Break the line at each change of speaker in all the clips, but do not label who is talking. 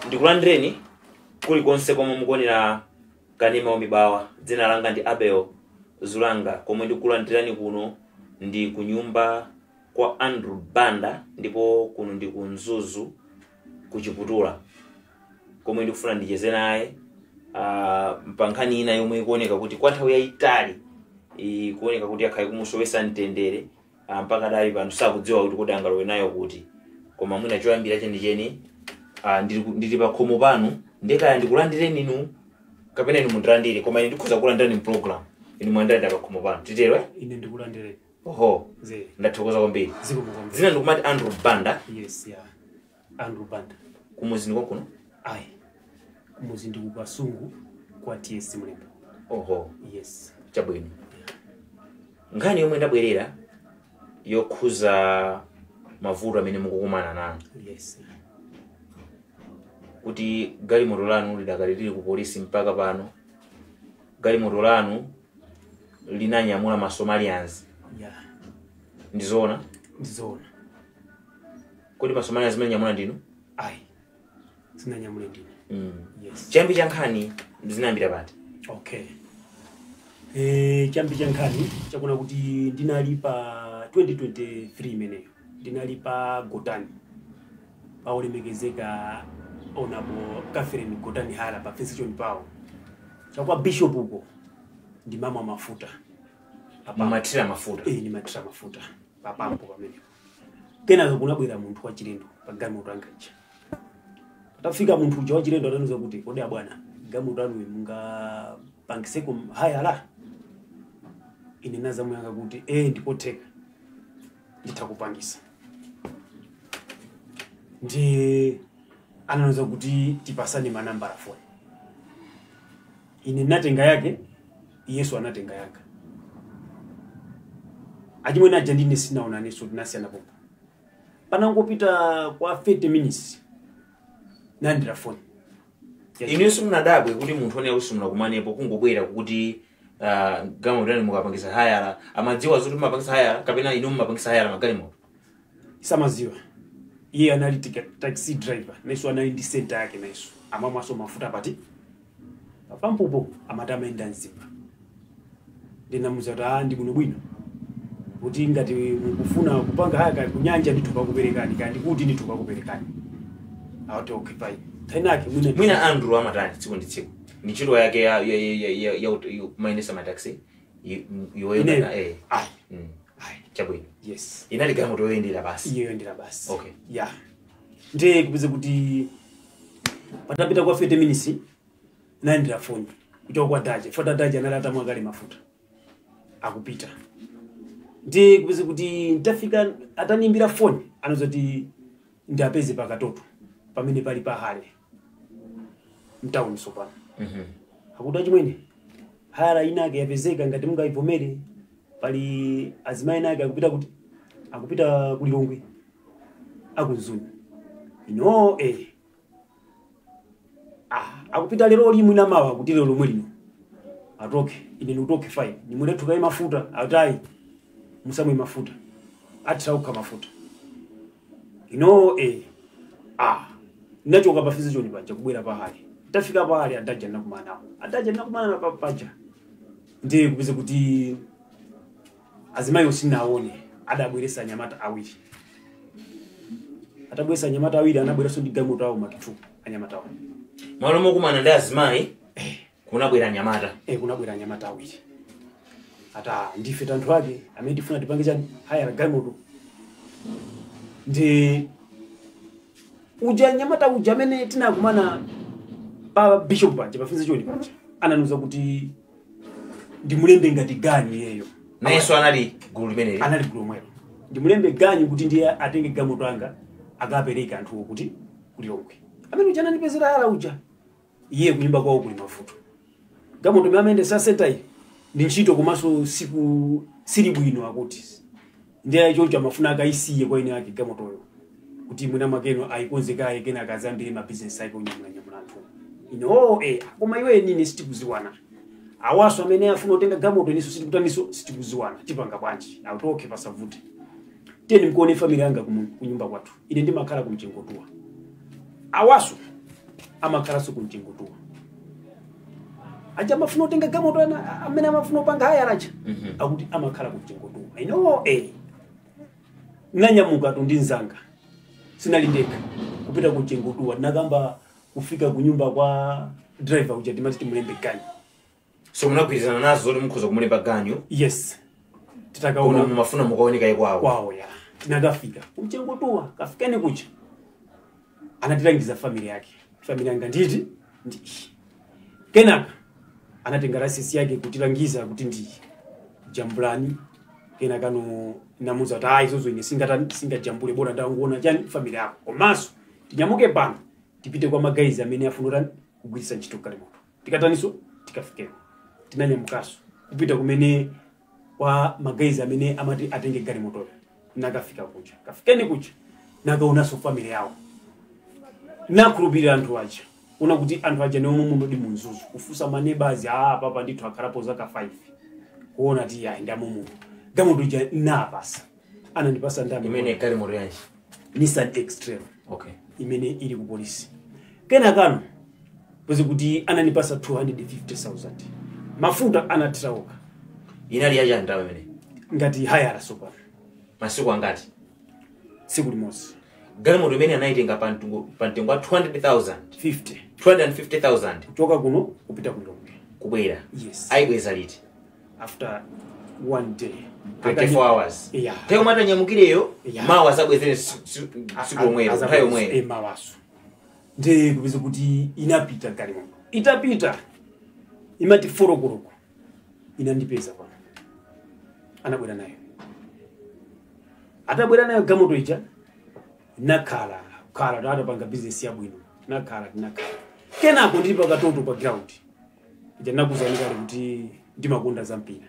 Ndikulandireni kuli konse komwe mukuonera kanema omibawa. Dzina langa ndi Abel Zulanga, komwe ndikulandirani kuno ndi kunyumba kwa Andrew Banda, ndipo kuno ndi kunzuzu kuchiputula, komwe ndikufuna ndicheze naye mpankhani ina yomwe ikuoneka kuti kwa nthawi yayitali ikuoneka kuti akhale kumusowesa mtendere mpaka dali pano sakudziwa kuti kodi angalowe nayo kuti. Koma mwina choyambira chenicheni ndili pa khomo pano ndekaya ndikulandireni inu kapena inu mundilandire, koma ine ndikhoza kulandirani program inu mwandirani pa khomo pano titero
ine ndikulandireni.
Oho ndathokoza kwambiri. Dzina ndikumati Andrew Banda.
Yes, yeah, Andrew Banda.
Kumuzi ndiko kuno?
Ayi, kumuzi ndi kukasungu kwa TS Mlembo.
Oho,
yes,
chabwino. Nkhani yomwe ndabwerera yokhuza mavuto amene mukukumana nawo.
Yes,
kuti galimoto lanu lidakali lili ku polisi mpaka pano. Galimoto lanu linanyamula ma Somalians.
yeah,
Ndizoona?
ndizoona.
Kodi ma Somalians amene nyamula ndinu?
Ayi, sinanyamule ndine. Yes.
Chiyambi cha nkhani zinayambira pati?
Okay. Chiyambi cha nkhani chakuna kuti ndinali pa 2023 imeneyo. Ndinali pa Gotani. Paulemekezeka Honorable Catherine Gotani Hala pa Festion Power. Chakwa bishop uko ndi mama mafuta.
Mamatira mafuta.
Ni matira mafuta. Papampo pamenepo. Kenazo kunabwera munthu wa chilendo pa galimoto angacha. Patafika munthu wa chilendo atanuza kuti kodi abwana galimoto anu munga pangiseko haya la. Ine nazamu yanga kuti ndipoteka nditakupangisa. Ndi ananuza kuti tipasane manamba la phone. Ine natenga yake, Yesu anatenga yake. Ajimwe na jandine sinaona neso dinasiana popo. Panangopita kwa 30 minutes. Nandira phone.
Ineso mnadabwe kuti munthu one alusi mnakumanepo kungobwera kuti galimoto lanu mukapangisa hayala amadziwa zoti mumapangisa hayala kapena inu mumapangisa hayala magalimoto?
Samaziwa. Iye anali taxi driver. Neso anali ndi center yake neso. Amamwa so mafuta pati. Papampopo amatama enda nzimba. Ndinamuza ndi bwino. Kuti ngati mukufuna kupanga haya kunyanja ndituka kuperekani kandi kuti ndituka kuperekani. Awate occupy. Tainake
mwina Andrew amatani tsiku ndi tsiku. Ni ntchito yake ya kumayendesa mataxi. Yoyenda
Ayi.
Chabwino.
Yes.
Inali galimoto yoyendera basi.
Yoyendera basi.
Okay.
Yeah. Nde kubize kuti patapita kwa 30 minutes naendera phone. Kutoka kwa daje. Fota daje analata mwagale mafuta. Akupita. Ndi kubize kuti ntafika atanimbira phone anozoti ndapeze pakatoto pamene pali pahale mtauni sopano. Akuti achimwene hara inake yapezeka ngati mungaivomere pali azimai nake akupita kulilongwe akunzuni ino akupita lero limwe na mawa kuti lero lomwe lino atoke ine utoke fine nimulethu kai mafuta atai musamwe mafuta atauka mafuta ino nachoka pafizi choni paja kubwera pahali tafika pahali adaja nakumana na paja ndi kubize kuti azimayo sinaone adabweresa nyamata awiri atabweresa nyamata awiri anabweresa ndi galimoto awo makitu anyamata awo
malo mokumana ndi azimayi kunabwera nyamata
kunabwera nyamata awiri ata ndife tanthu ake amene tifuna tipange chani haya galimoto ndi uja nyamata uja amene tinakumana pa bishop panje pafunze choni panje ananuza kuti ndimulembe ngati gani yeyo
nayeso anali gulu limeneli
anali gulu mwelo ndimulembe gani kuti ndiye atenge gamoto anga akapereka anthu kuti kuliyongwe amene uja anandipezera yala uja iye kunyumba kwawo kuli mafuto gamoto amene sa center iyi ndi ntchito komanso siku sili bwino akuti ndiye chocho amafuna akaisiye kwa ine yake gamotoyo kuti mwina makeno aikonzekaye kena akazambire ma business cycle nyamula anthu ino koma iwe nini sitikuziwana awaso amene afuna utenga gamoto niso sitikutaniso sitikuziwana tipanga bwanji autoke pasavute teni mkuone family yanga kunyumba kwathu ine ndimakhala kumchengotua awaso amakhala so kumchengotua aja mafuna utenga gamoto amene amafuna upanga haya racha akuti amakhala kumchengotua ino nanyamuka tundinzanga sinalindeka kupita kumchengotua nakamba kufika kunyumba kwa driver uja timati timulembe ganyo
so munagwirizana nazo zoti mukhoza kumulemba ganyo
yes titakaona
koma mafuna mukaoneka
kwawo ya tinakafika kumchengotua kafikeni kucha anatilangiza family yake family yanga nditi ndi kenaka anatenga rasisi yake kutilangiza kuti ndi jambulani kenaka no namuza ta izozo ine singajambule bora ndanguona chani family yako komaso tinyamuke pano tipite kwa magaizi amene afunura kugwirisa ntchito kalimoto tikataniso tikafike tinanyamukaso kupita kumene kwa magaizi amene amati atenge galimoto nakafika kucha kafikeni kucha nakaonaso family yawo nakhulupirira anthu aja una kuti anthu aja ne omwe muno di munzuzu kufusa maneighbors papa ndithu akhalapo zaka 5 kuona ti ya ndamo muno gamoto ja napasa anandipasa ndani
imene galimoto yanji
Nissan X-Trail
okay
imene ili ku polisi kenakano pozi kuti ananipasa 250,000 mafuta anatrauka
inali yaja ndawe imene
ngati hayara sopa
masiku angati
siku limodzi
galimoto imene anaitenga pantengo wa 250,000
kuchoka kuno kupita kulonge
kubwera
yes
aibweza liti
after one day
24 hours
yeah
teko mata nyamukireyo mawa zabwezere siku omwero tayo omwero
mawaso nde kubiza kuti inapita galimoto itapita imati forokoroko inandipeza pano anabwera nayo atabwera nayo gamoto ija nakhala tatapanga business yabwino nakhala kenako ndili pakatoto pa ground ija nakuzanika kuti ndimakonda za mpira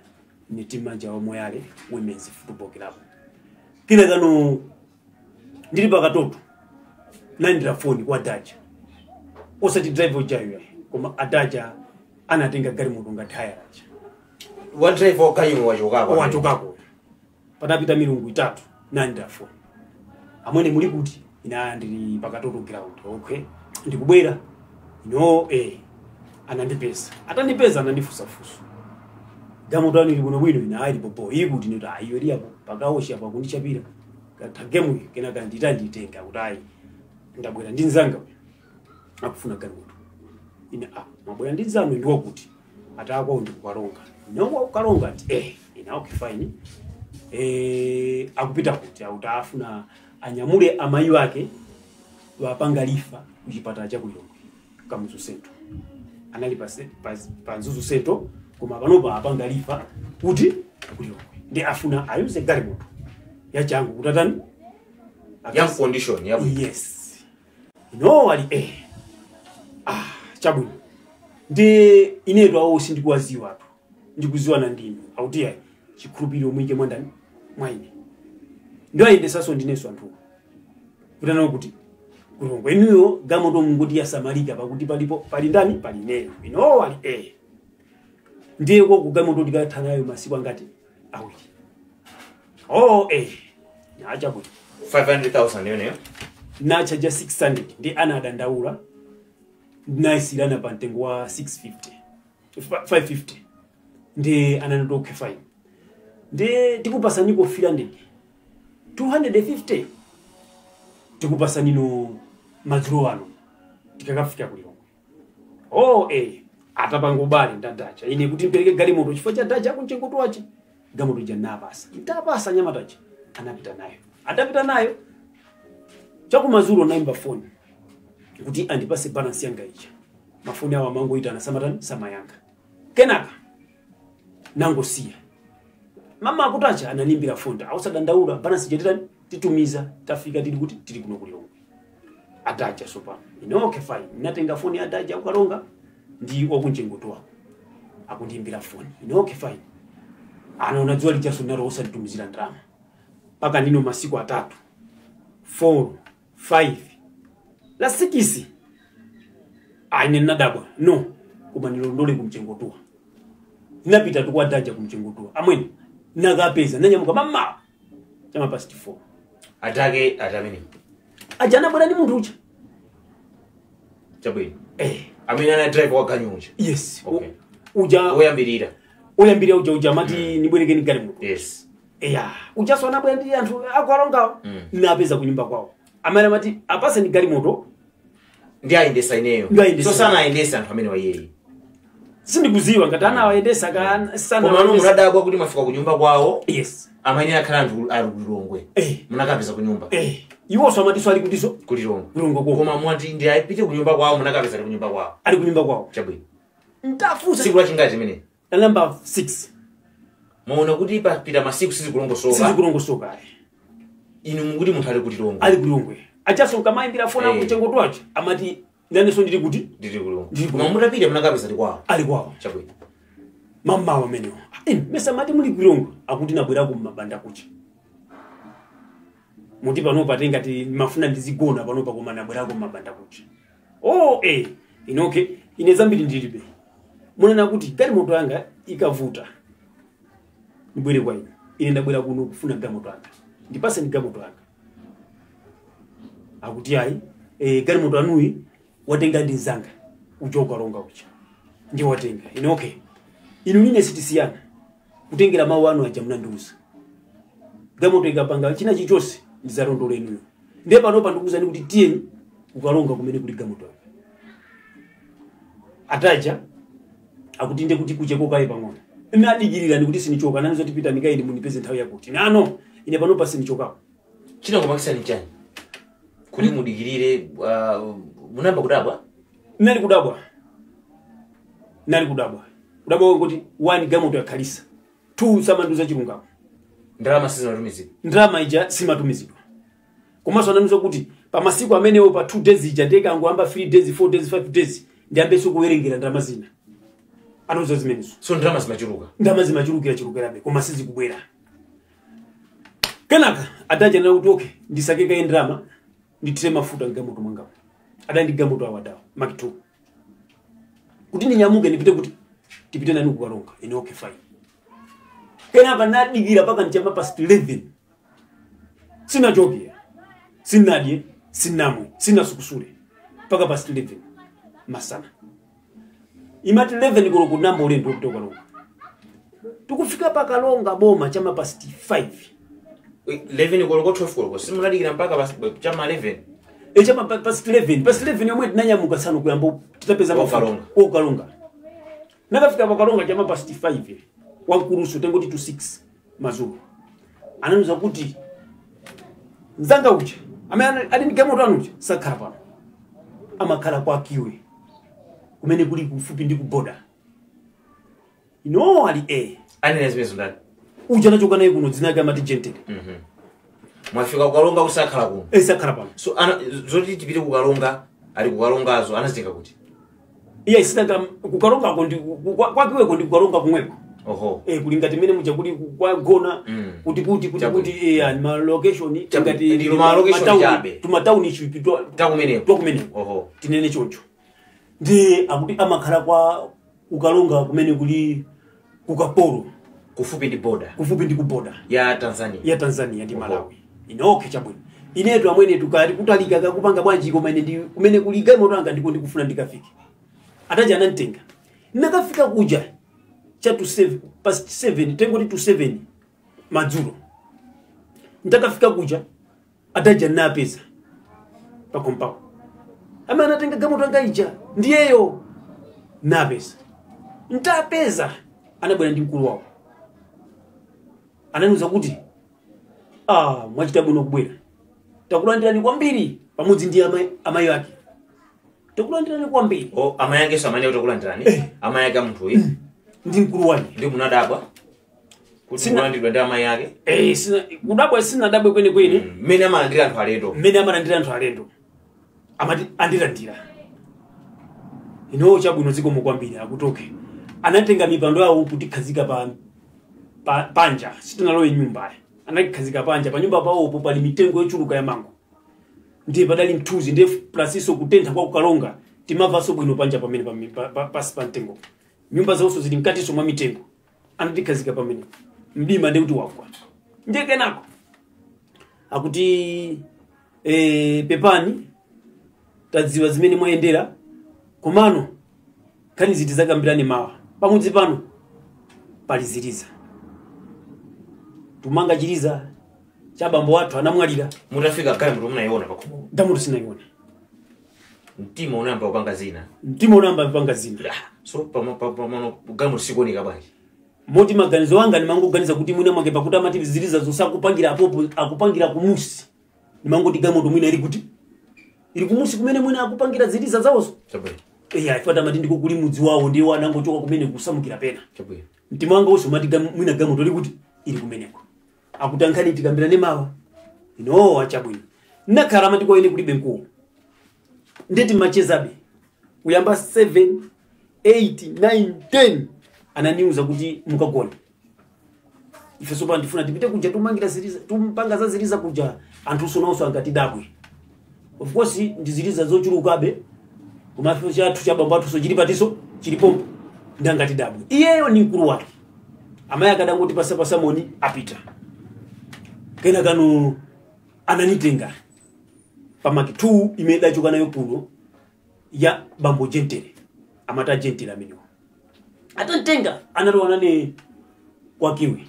ni timanja wa Moyale Women's Football Club kenakano ndili pakatoto nandira phone kwa Daja osati driver jayo koma Adaja anatenga galimoto ngati hayara
wa driver kayo
wachokako patapita milungu 3 nandira phone amwene muli kuti ina ndili pakatoto ground okay ndikubwera no anandipeza atandipeza anandifusafusa gamoto ani libona bwino ina ali bobo ikuti ndito ayo liapo pakaosha pa kundichapira katagemu kenaka nditenga kuti ndabwera ndinzanga akufuna galimoto ina mabwera ndinzano ndiwo kuti atakwa ndikukalonga nongo ukalonga ati ina okay fine akupita kuti utafuna anyamule amayi ake wapanga lifa kuchipatala cha Kulonge kamuzu sento anali pa Nzuzu sento koma panopa apanga lifa kuti Kulonge ndi afuna ayuze galimoto yachangu kutatani
ya condition yabu
yes no ali chabwino ndi ineto awo sindikuwaziwa tu ndikuziwa na ndini autia chikhulupiriro mwike mwandani mwaine ndio aende saso ndineso anthu kutana kuti Kulonge inuyo gamoto munguti ya Samarika pakuti palipo pali ndani pali neyo ino ali ndiye ko kugamoto dikathanayo masiku angati awiri nacha kuti
500,000 yoneyo
nacha ja 600 ndi anadandaula naisirana pa mtengo wa 550 ndi anandoke fine ndi tikupasa niko 250 tikupasa nino madzulo ano tikakafika Kulonge atapango bale ndadacha ine kuti mpereke galimoto chifukwa cha dacha kunchengoto wachi gamoto ja napasa itapasa nyamatachi atapita nayo chakumazuro naimba phone kuti andipase balance yanga ija mafoni awo amangoitana samayanga. Kenaka nangosiya mama akutacha ananimbira foni ausadandaula bana sijetera titumiza tafika tili kuti tili kuno kulilongo. Adaja sopa okay fine natenga foni adaja ukalonga ndi wakunjengotoa akundimbira foni okay fine anaona dzwa lichaso naro usaditumizira ndalama paka nino masiku 3 4 5 la 6 aine nadabwa no kuma nilondole kumchengotoa napita tukwa adaja kumchengotoa amweni nakapeza nanyamuka mama chama past 4
atake atamini
ajana bwana ni muntu ucha
chabwino amene ana drive wakanyunja.
Yes.
Okay.
Uja
oyambirira
uja mati nibwereke ni gari muko.
Yes.
Uja sona bwana ndi anthu akwalonga napeza kunyumba kwawo. Amene mati apasa ni gari moto
ndi aindesa ineyo. So sana aindesa anthu amene wayeyi.
Sindikuziwa ngati ana aendesa ka sana.
Koma munadabwa kuti mafika kunyumba kwawo.
Yes.
Amene akhala anthu ali kulilongwe. Munakapeza kunyumba.
Iwo so amati so ali kutiso
kulilongo. Koma mwati ndi ayipite kunyumba kwawo munakapeza kunyumba kwawo.
Ali kunyumba kwawo.
Chabwino.
Ntafusa
siku lachingati mene
number 6
muona kuti pita masiku
sizikulongosoka
inu mukuti munthu ali kulilongo
ali kulilongwe achaso kamayimbira fona kuchengoto acho amati naneso ndili kuti
ndili kulilongo koma mutapita munakapeza ali kwawo
chabwino mama wamenewo mesa mati muli kulilongo akuti nabwera ku mabanda kuchi muti pano patenga ti mafuna ndizigona pano pakoma nabwera ku mabanda kuchi inoke ineza mbili ndilibe munena kuti gari moto yanga ikavuta nibwere kwa ine ndabwera kuno kufuna gamoto yanga ndipase ni gamoto yanga akuti ayi gari moto anuyi watenga ndinzanga ujoka ronga ucha ndi watenga inoke inu nine sitisiyana kutengera mawu anu aja mnanduza gamoto ikapanga china chichose ndizarondolo inuyo ndiye pano pandukuza ni kuti tiyeni ukalonga kumene kuli gamoto yanga ataja akutinde kuti kucheko kai pang'ono inadigirira ndi kuti sinichoka nanizo tipita mikaini munipeze nthawi yakuti nano ine pano pasi nichoka
china kumakisa ni chani kuli mudigirire munamba kudabwa
nali kudabwa kudabwa kuti 1 gamoto yakhalisa 2 samanduza chilungamo
ndalama sizinatumizidwa
ndalama ija simatumizidwa komanso ananizo kuti pa masiku amenewo pa 2 days ija ndeka angoamba 3 days 4 days 5 days ndiambe sokuwerengera ndalama zina anozo zimenezo
so ndalama zimachulukira koma sizi kubwera kenaka adaja na kuti okay ndisakeka ndalama nditire mafuta ngamoto mwanga adandi gamoto awadawa makito kuti ninyamuke nipite kuti tipite nani kukalonga ine okay fine kenaka nadigira paka nchamba past 11 sina jogi sinadie sinamwe sina sukusule paka past 11 masana imati 11 kulo kunamba ulendo kutoka longa tukufika paka longa boma chama past 5 11 kulo 12 kulo simunadikira mpaka chama 11
chama past 11 yomwe tinanyamuka sana kuyamba tutapeza mafuta kalonga nakafika paka longa chama past 5 wankurusu tengoti to 6 mazuru ananuza kuti nzanga uche amene ali gamoto anuche sakhala pano amakhala kwa kiwe kumene kuli kufupi ndi kuboda ali
ani nezimezo ndani
uja nachoka naye kuno dzina kama gentle
mwafika kukalonga usakhala kuno
sakhala pano
so zoti tipite kukalonga ali kukalongazo anazitenga kuti
sitanga kukalonga ko ndi kwa kiwe ko ndi kukalonga kumweko kulingati mene muja kuli kwa gona kuti ani ma location ngati
ndilo ma location chabe
tumatauni chipitwa takumeneko tinene choncho ndi akuti amakhala kwa ukalonga kumene kuli kukaporo
kufupi ndi
kuboda
ya
Tanzania ndi Malawi inoke chabwino inetu amwene tukali kutalika kakupanga bwanji kumene kuli gamoto anga ndiko ndikufuna ndikafike ataja anantenga nakafika kuja cha to 7 past 7 tengoti to 7 madzulo ndakafika kuja ataja napeza pakompao ama anatenga gamoto anga ija ndiyeyo napeza ntapeza anabwera ndi mkulu wawo ananuza kuti mwachita bwino kubwera takulandirani kwambiri pamodzi ndi amayi ake tikulandirani kwambiri.
Amayange samani utakulandirani. Amayaga mtu huyu.
Ndi mkulu wani.
Ndi munadabwa. Kuti kulandidwa ndi amayake.
Sina kudabwa sina dabwe kwene.
Mmene amalandira anthu alendo.
Mmene amalandira anthu alendo. Amati andilandira. Ino chabwino zikomo kwambiri akutoke. Anatenga mipando yawo kuti khazika panja. Sitinalowe nyumba. Anakhazika panja pa nyumba pawo pali mitengo yochuluka ya mango. Ndiye padali mthuzi ndiye plasiso kutentha kwa kukalonga. Timava so bwino panja pamene pasi pa mtengo. Nyumba zawonso zili mkatiso mwa mitengo. Anadikhazika pamene. Mdima ndi kuti wakwa. Ndiye kenako akuti pepani tadziwa zimene moyendera komano kani ziti zakambirani mawa pamudzi pano pali ziliza tumanga chiliza cha bambo wathu anamwalira.
Mutafika kale mtu munaiona pakhomo.
Damutu sinaiona.
Mtima unamba upanga zina.
Mtima unamba upanga zina.
So pamano gamu sikuoneka bwanji.
Moti maganizo wanga ni mango ganiza kuti mwina mwake pakuta mati ziliza zosa kupangira apopo akupangira kumusi. Ni mango digamo ndo mwina ili kuti ili kumusi kumene mwina akupangira ziliza zawoso.
Chabwe.
Ifata mati ndiko kuli mudzi wawo ndiye wanango choka kumene kusamukira pena.
Chabwe.
Mtima wanga wonso mati mwina gamo ndo kuti ili kumeneko. Akutankhani tikambira ne mawa. Ino achabwino. Nakhala mati ko ine kulibe mkuu. Ndeti machezabe. Uyamba 7 8 9 10 ananiuza kuti mukagona. Ife sopa ndifuna tipite kuja tumangira ziliza tumpanga za ziliza kuja anthu sononso angati dabwe. Of course ndiziliza zochulukabe. Kumafyo chathu cha bamba athu so chilipatiso chilipompo ndangati dabwe. Iyeyo ni mkulu wake. Amaya akadangoti pasa moni apita. Kena kanu ananitenga. Pamaki 2 imedachoka nayo kuno ya bambo Gentere. Amata Gentere amenyo. Atantenga analowana ne kwa kiwi.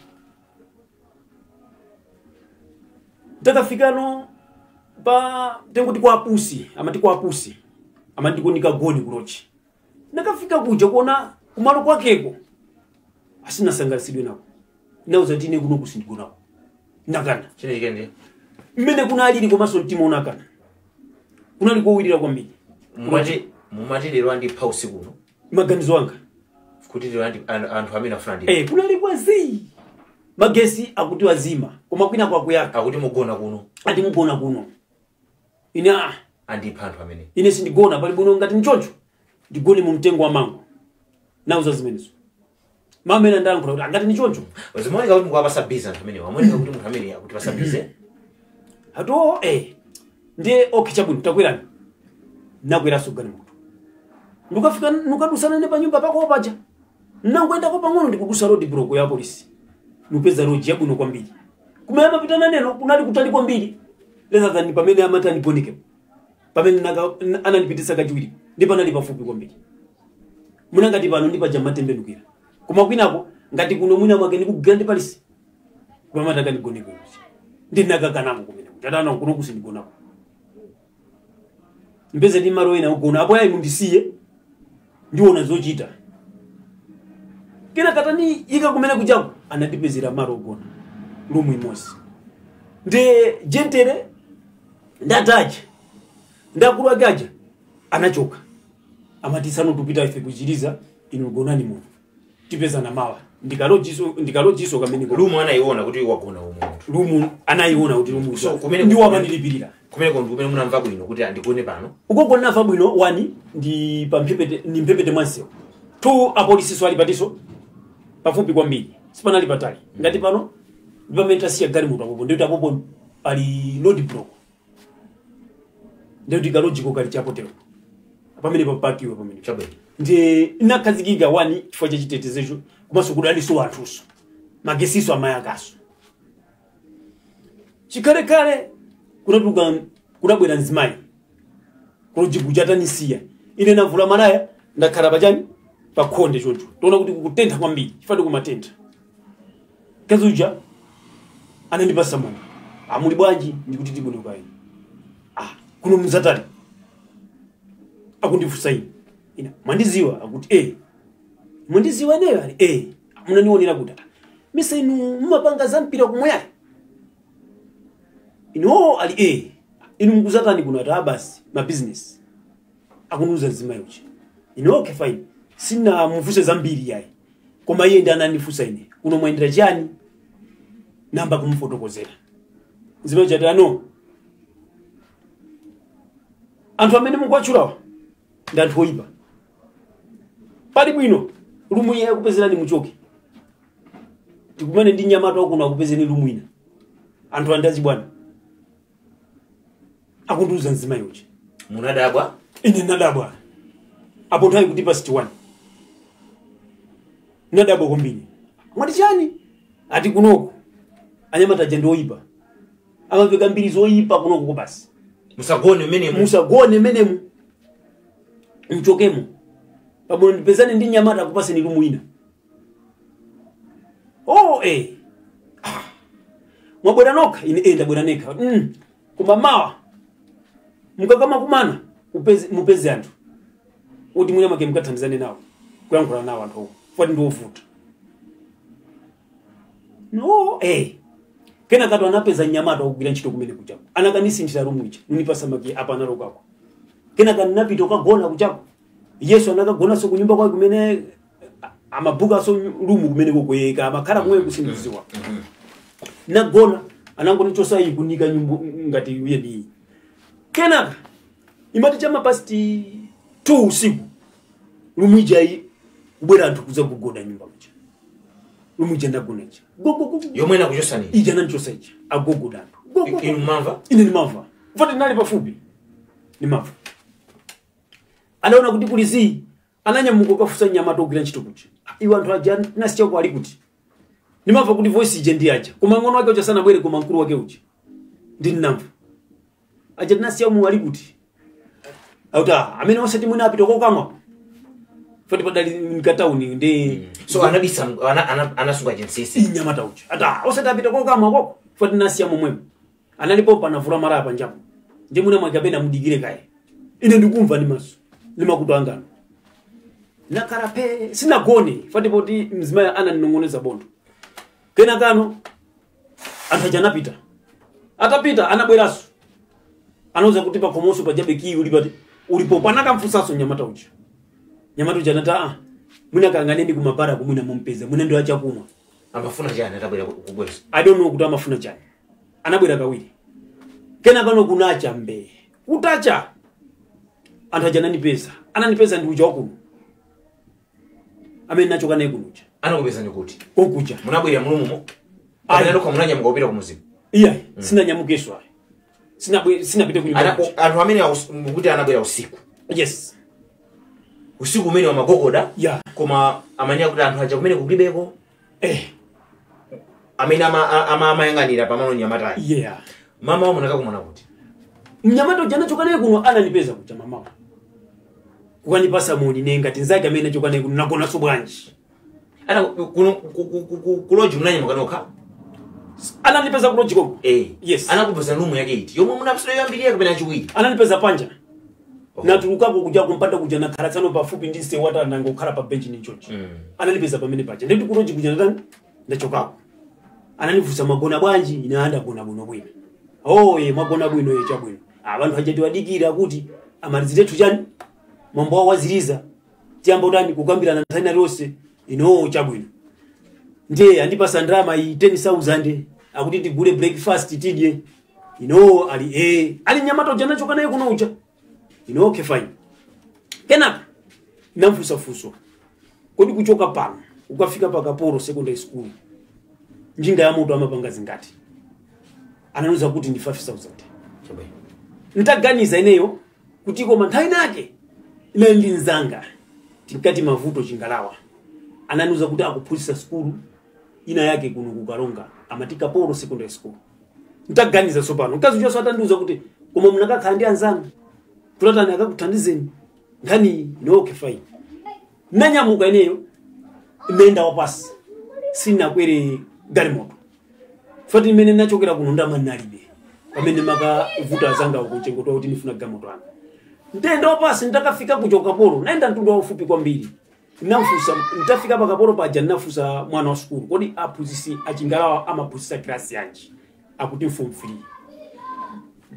Takafikano pa tenguti kwa apusi, amati kwa apusi. Amati kunika goni kurochi. Nakafika kuja kuona kumalo kwakeko. Asina sangalisidwe nako. Nauza tine kuno kusindiko nako. Nakana.
Chine chikende.
Mmene kuna alili komanso mtima unakana. Kuna liko uwirira kwambiri.
Mumati lero andi pausi kuno.
Maganizo wanga.
Kuti lero andi anthu amene afuna ndi.
Kuna liko zi. Magesi akuti wazima. Koma kwina kwa kuyaka.
Akuti mugona kuno.
Ati mugona kuno. Ina
andi panthu amene.
Ine sindigona pali buno ngati nchoncho. Ndigone mu mtengo wa mango. Nauza zimenezo. Mama ena ndanga kuti ngati nchoncho.
Uzimoneka kuti mukwapasa business amene. Wamoneka kuti munthu amene akuti pasa business.
Hato ndiye okichabuni takwirani. Nakwira sugani mutu. Ndukafika nukadusana ne pa nyumba pako opaja. Nangoenda ko pang'ono ndikudusa road block ya polisi. Nupeza road yabuno kwambiri. Kumeyama pitana neno kunali kutali kwambiri. Leza zani pamene amata niponike. Pamene ananipitisa kachiwiri. Ndipo nali pafupi kwambiri. Muna ngati pano ndipa jama tembenukira. Kuma kwinako ngati kuno mwina mwake ndikugenda palisi. Kuma mataka nigone kuzi. Ndinaka kanamo kumene. Tatana kuno kusindigona. Mpeze ndi maro ena ugona apo yayi mundisiye. Ndiona zochita. Kena katani ika kumene kujaku anatipezera maro ugona. Lumu imosi. Nde Gentere ndataje. Ndakulu agaja anachoka. Amatisano tupita ife kujiliza inogonani mu. Tipeza na mawa. Ndikalojiso kamene ko.
Lumu anaiona kuti wagona umuntu.
Lumu anaiona kuti lumu.
So kumene
ndi wamandilipirira.
Kumene kumene munamva bwino kuti andigone pano.
Uko nafa bwino wani ndi pampepete ni mpepete mwansewo. 2 apolisi swali patiso pafupi kwambiri. Sipana lipatali. Ngati pano ndipamenta siya gari mutu apopo ndikuti apopo ali road block. Ndikuti kalojiko kali chapotero. Pamene papakiwe pamene.
Chabwe.
Ndi nakazikika wani chifukwa cha chitetezecho komanso kudaliso anthuso. Magesiso amayakaso. Chikale kunabwera nzimayi. Kulojibuja tanisiya. Ine navula malaya ndakhala pachani pakhonde choncho. Toona kuti kukutentha kwambiri. Chifukwa kumatentha. Kazuja anandipasa mwana. Amuli bwanji ndikuti tibuno kai. Kuno mzatali. Akundifusa ine. Ina mandiziwa akuti mandiziwa nayo ali munanionera kuti misa inu mumapanga za mpira kumwera. Ino ali inu mkuzatani kuno ata basi ma business. akunuza zimayi uchi ine okay fine sina mufuse zambiri yayi koma iye ndi ananifusa ine kuno mwendera chani namba kumfotokozera zimayi chati ano anthu amene mukwatchulawa ndi anthu oyipa pali bwino lumu iye akupezerani muchoke tikumane ndi Nyamata wakuno akupezeni lumu ina anthu andazi bwana akunduza nzimayi uchi
munadabwa
ine nadabwa apo nthawi kuti pa 61 nadabwa kwambiri mwati chani ati kunoko Anyamata aja ndi oyipa amapeka mbiri zoyipa kunoko ko basi musagone menemu mchokemo pabona ndipezane ndi Nyamata akupaseni lumu ina mwabwera nokha ine ndabwera nekha koma mawa mukakama kumana mupeze anthu kuti mwina make mukathandizane nawo kuyankhula nawo anthu fati ndi ovuta kena kato anapeza Nyamata wakugwira ntchito kumene kuchako anakanisinthira lumu ichi nunipasa maki apa analokako kena kanapita ukagona kuchako Yesu anakagonanso kunyumba kwake kumene amabuka so lumu kumene kokweka amakhala kumwe kusindiziwa nagona anangonichosa iyi kunika nyumbu ngati uye ndi kenaka imati chama pasti 2 usiku lumwija iyi kubwera anthu kuza kugoda nyumba kucha lumwija ndagonecha
yomwe nakuchosa nini
ija nanchosa ija agogoda anthu
inu mamva
ine ni mamva fati nali pafupi ni mamva anaona kuti kulizi ananyamuka kafusa Nyamata ogwira ntchito kucha iwo anthu aja nasicha kwa ali kuti nimamva kuti voice ije ndi aja koma ngono wake ucha sana bwere koma mkulu wake uchi ndi namva aja nasicha mu ali kuti auta amene osati mwina apita kokamwa fati padali mkatauni ndi
so anabisa anasunga jensisi
Nyamata uchi ata osati apita kokamwa koko fati nasicha momwemo analipo panavula mara apa njapo ndi mwina mwakapena mudikire kaye ine ndikumva ni maso limakuto angano nakarape sinagone fati poti mzimaya ananinongoneza bondo kena kano anthu aja anapita atapita anabweraso anauza kuti pa komoso pa jabeki ulipati ulipo panaka mfusaso Nyamata uchi anata mwina kanganeni kumapara kumwina mumpeza mwina ndo acha kumwa
amafuna chani atabwera kubwera
I don't know kuti amafuna chani anabwera kawiri kena kano kunacha mbe utacha anthu aja ananipeza ndi uja wakuno amene nacho kana ikunucha
anakupezani kuti
kokucha
munabwera mulumumo analoka munanya mukopita kumuzimu
iya sina nyamukeso ayi sinapite kunyumba
anthu amene kuti anabwera usiku
yes
usiku umene wamagogoda
yeah
koma amanya kuti anthu aja kumene kulibeko amene amayang'anira pamano Nyamata
yeah
mama wamu nakakumona kuti
Nyamata uja nacho kana ikuno ananipeza kucha mama kukanipasa moni nenga tinzake amene nacho kana ikuno nakona so bwanji
ana kuloji munanya mukanoka
ananipeza kuloji ko yes
anakupeza lumu yake iti yomwe munapsiro yambiriya kapena chiwiri
ananipeza panja natulukapo kuja kumpata kuja na karatsano pafupi ndi se wata nango khala pa bench ni church ananipeza pamene paja ndi kuloji kuja ndani ndachokako ananifusa magona bwanji inaanda gona bwino bwino magona bwino chabwino abantu hajati wadikira kuti amaliziretu chani mambo waziriza tiamba utani kugambira na nthani rose chabwino ndiye andipasa ndrama 10,000 akuti tigule breakfast tidye ali Nyamata uja nacho kana kuno uja okay fine kenaka namfusa fuso kodi kuchoka pano ukafika pa Kaporo secondary school njinga ya moto amapanga zingati ananuza kuti ndi 5,000 ntaganiza ineyo kuti koma nthawi nake ine ndi nzanga tikati mavuto chingalawa ananuza kuti akuphunzitsa skulu ina yake kuno kukalonga amati Kaporo secondary school ntaganiza sopano kazi ucho atanduza kuti koma mnakakhala ndi anzanga tulatani akakuthandizeni ngani okay fine nanyamuka ineyo nenda wapasi sina kwere galimoto fati mene nachokera kuno ndama nalibe pamene makavuta zanga ukuchengotwa kuti nifuna galimoto anga ndenda wapasi ndakafika kuchoka Kaporo naenda mtundu wafupi kwambiri nafusa nitafika pa Kaporo paja nafusa mwana wa skulu kodi aphunzitsi achingalawa amaphunzitsa class yanji akuti form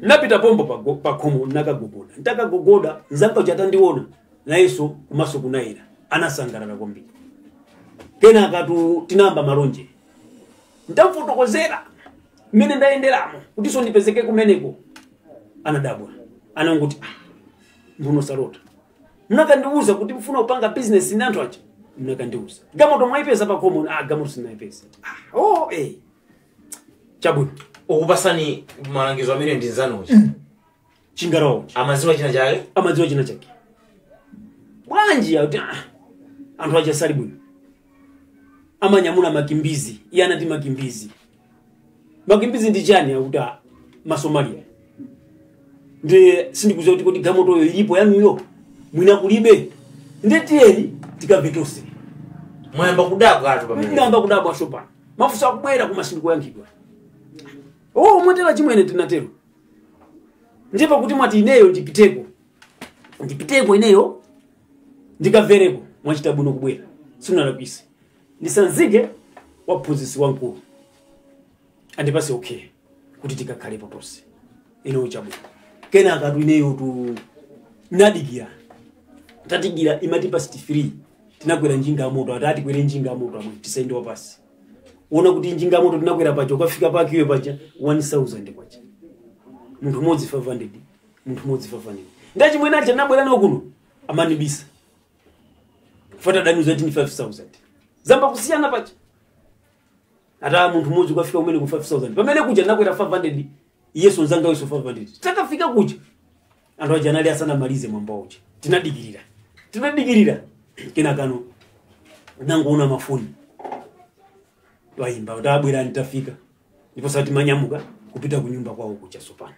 3 napita pombo pa khomo nakagogoda ntakagogoda nzanga chatandiona na Yesu kumaso kunaira anasangalala kwambiri kena akatu tinamba malonje ndamfotokozera mene ndayenderamo kuti so ndipezeke kumeneko anadabwa ananguti mbuno salota mnakandiuza kuti mfuna upanga business ni anthu acha mnakandiuza gamoto mwaipeza pa khomo gamoto sinaipeza chabwino
okupasani malangizo amene ndi nzanochi
chingarawo
amaziwa china chake
bwanji ya anthu acha sali bwino amanyamula makimbizi yana ndi makimbizi ndi chani akuti masomalia ndi sindikuziwa kuti gamoto yo ilipo yanuyo mwina kulibe ndetiyeni tikavitose
mwayamba kudabwa atu pamene
ndamba kudabwa shopa mafuso akubwera kumasindiko yankhidwa mwatela chimwene tinatero ndipo kuti mwati ineyo ndipiteko ineyo ndikavereko mwachita bwino kubwera sunalapise ndisanzike waphunzitsi wankulu andipase okay kuti tikakhalepo tonse ineyo chabwino kena akatu ineyo tu nadikira tatigira imatipa 63 tinakwera njinga moto atati kwere njinga moto amwe tisaende wapasi uona kuti njinga moto tinakwera pacho kafika pakiwe pacha 1000 kwacha munthu modzi 500 ndachi mwena acha nabwera nawo kuno amanibisa fata dani uzati ni 5000 zamba kusiyana pacha ata munthu modzi kafika umene ku 5000 pamene kuja nakwera 500 Yesu nzanga weso 500 takafika kuja anthu aja nali asana malize mwamba uchi tinadikirira kina kano nangoona mafuni waimba utabwera nitafika ndipo sati manyamuka kupita kunyumba kwao kucha sopana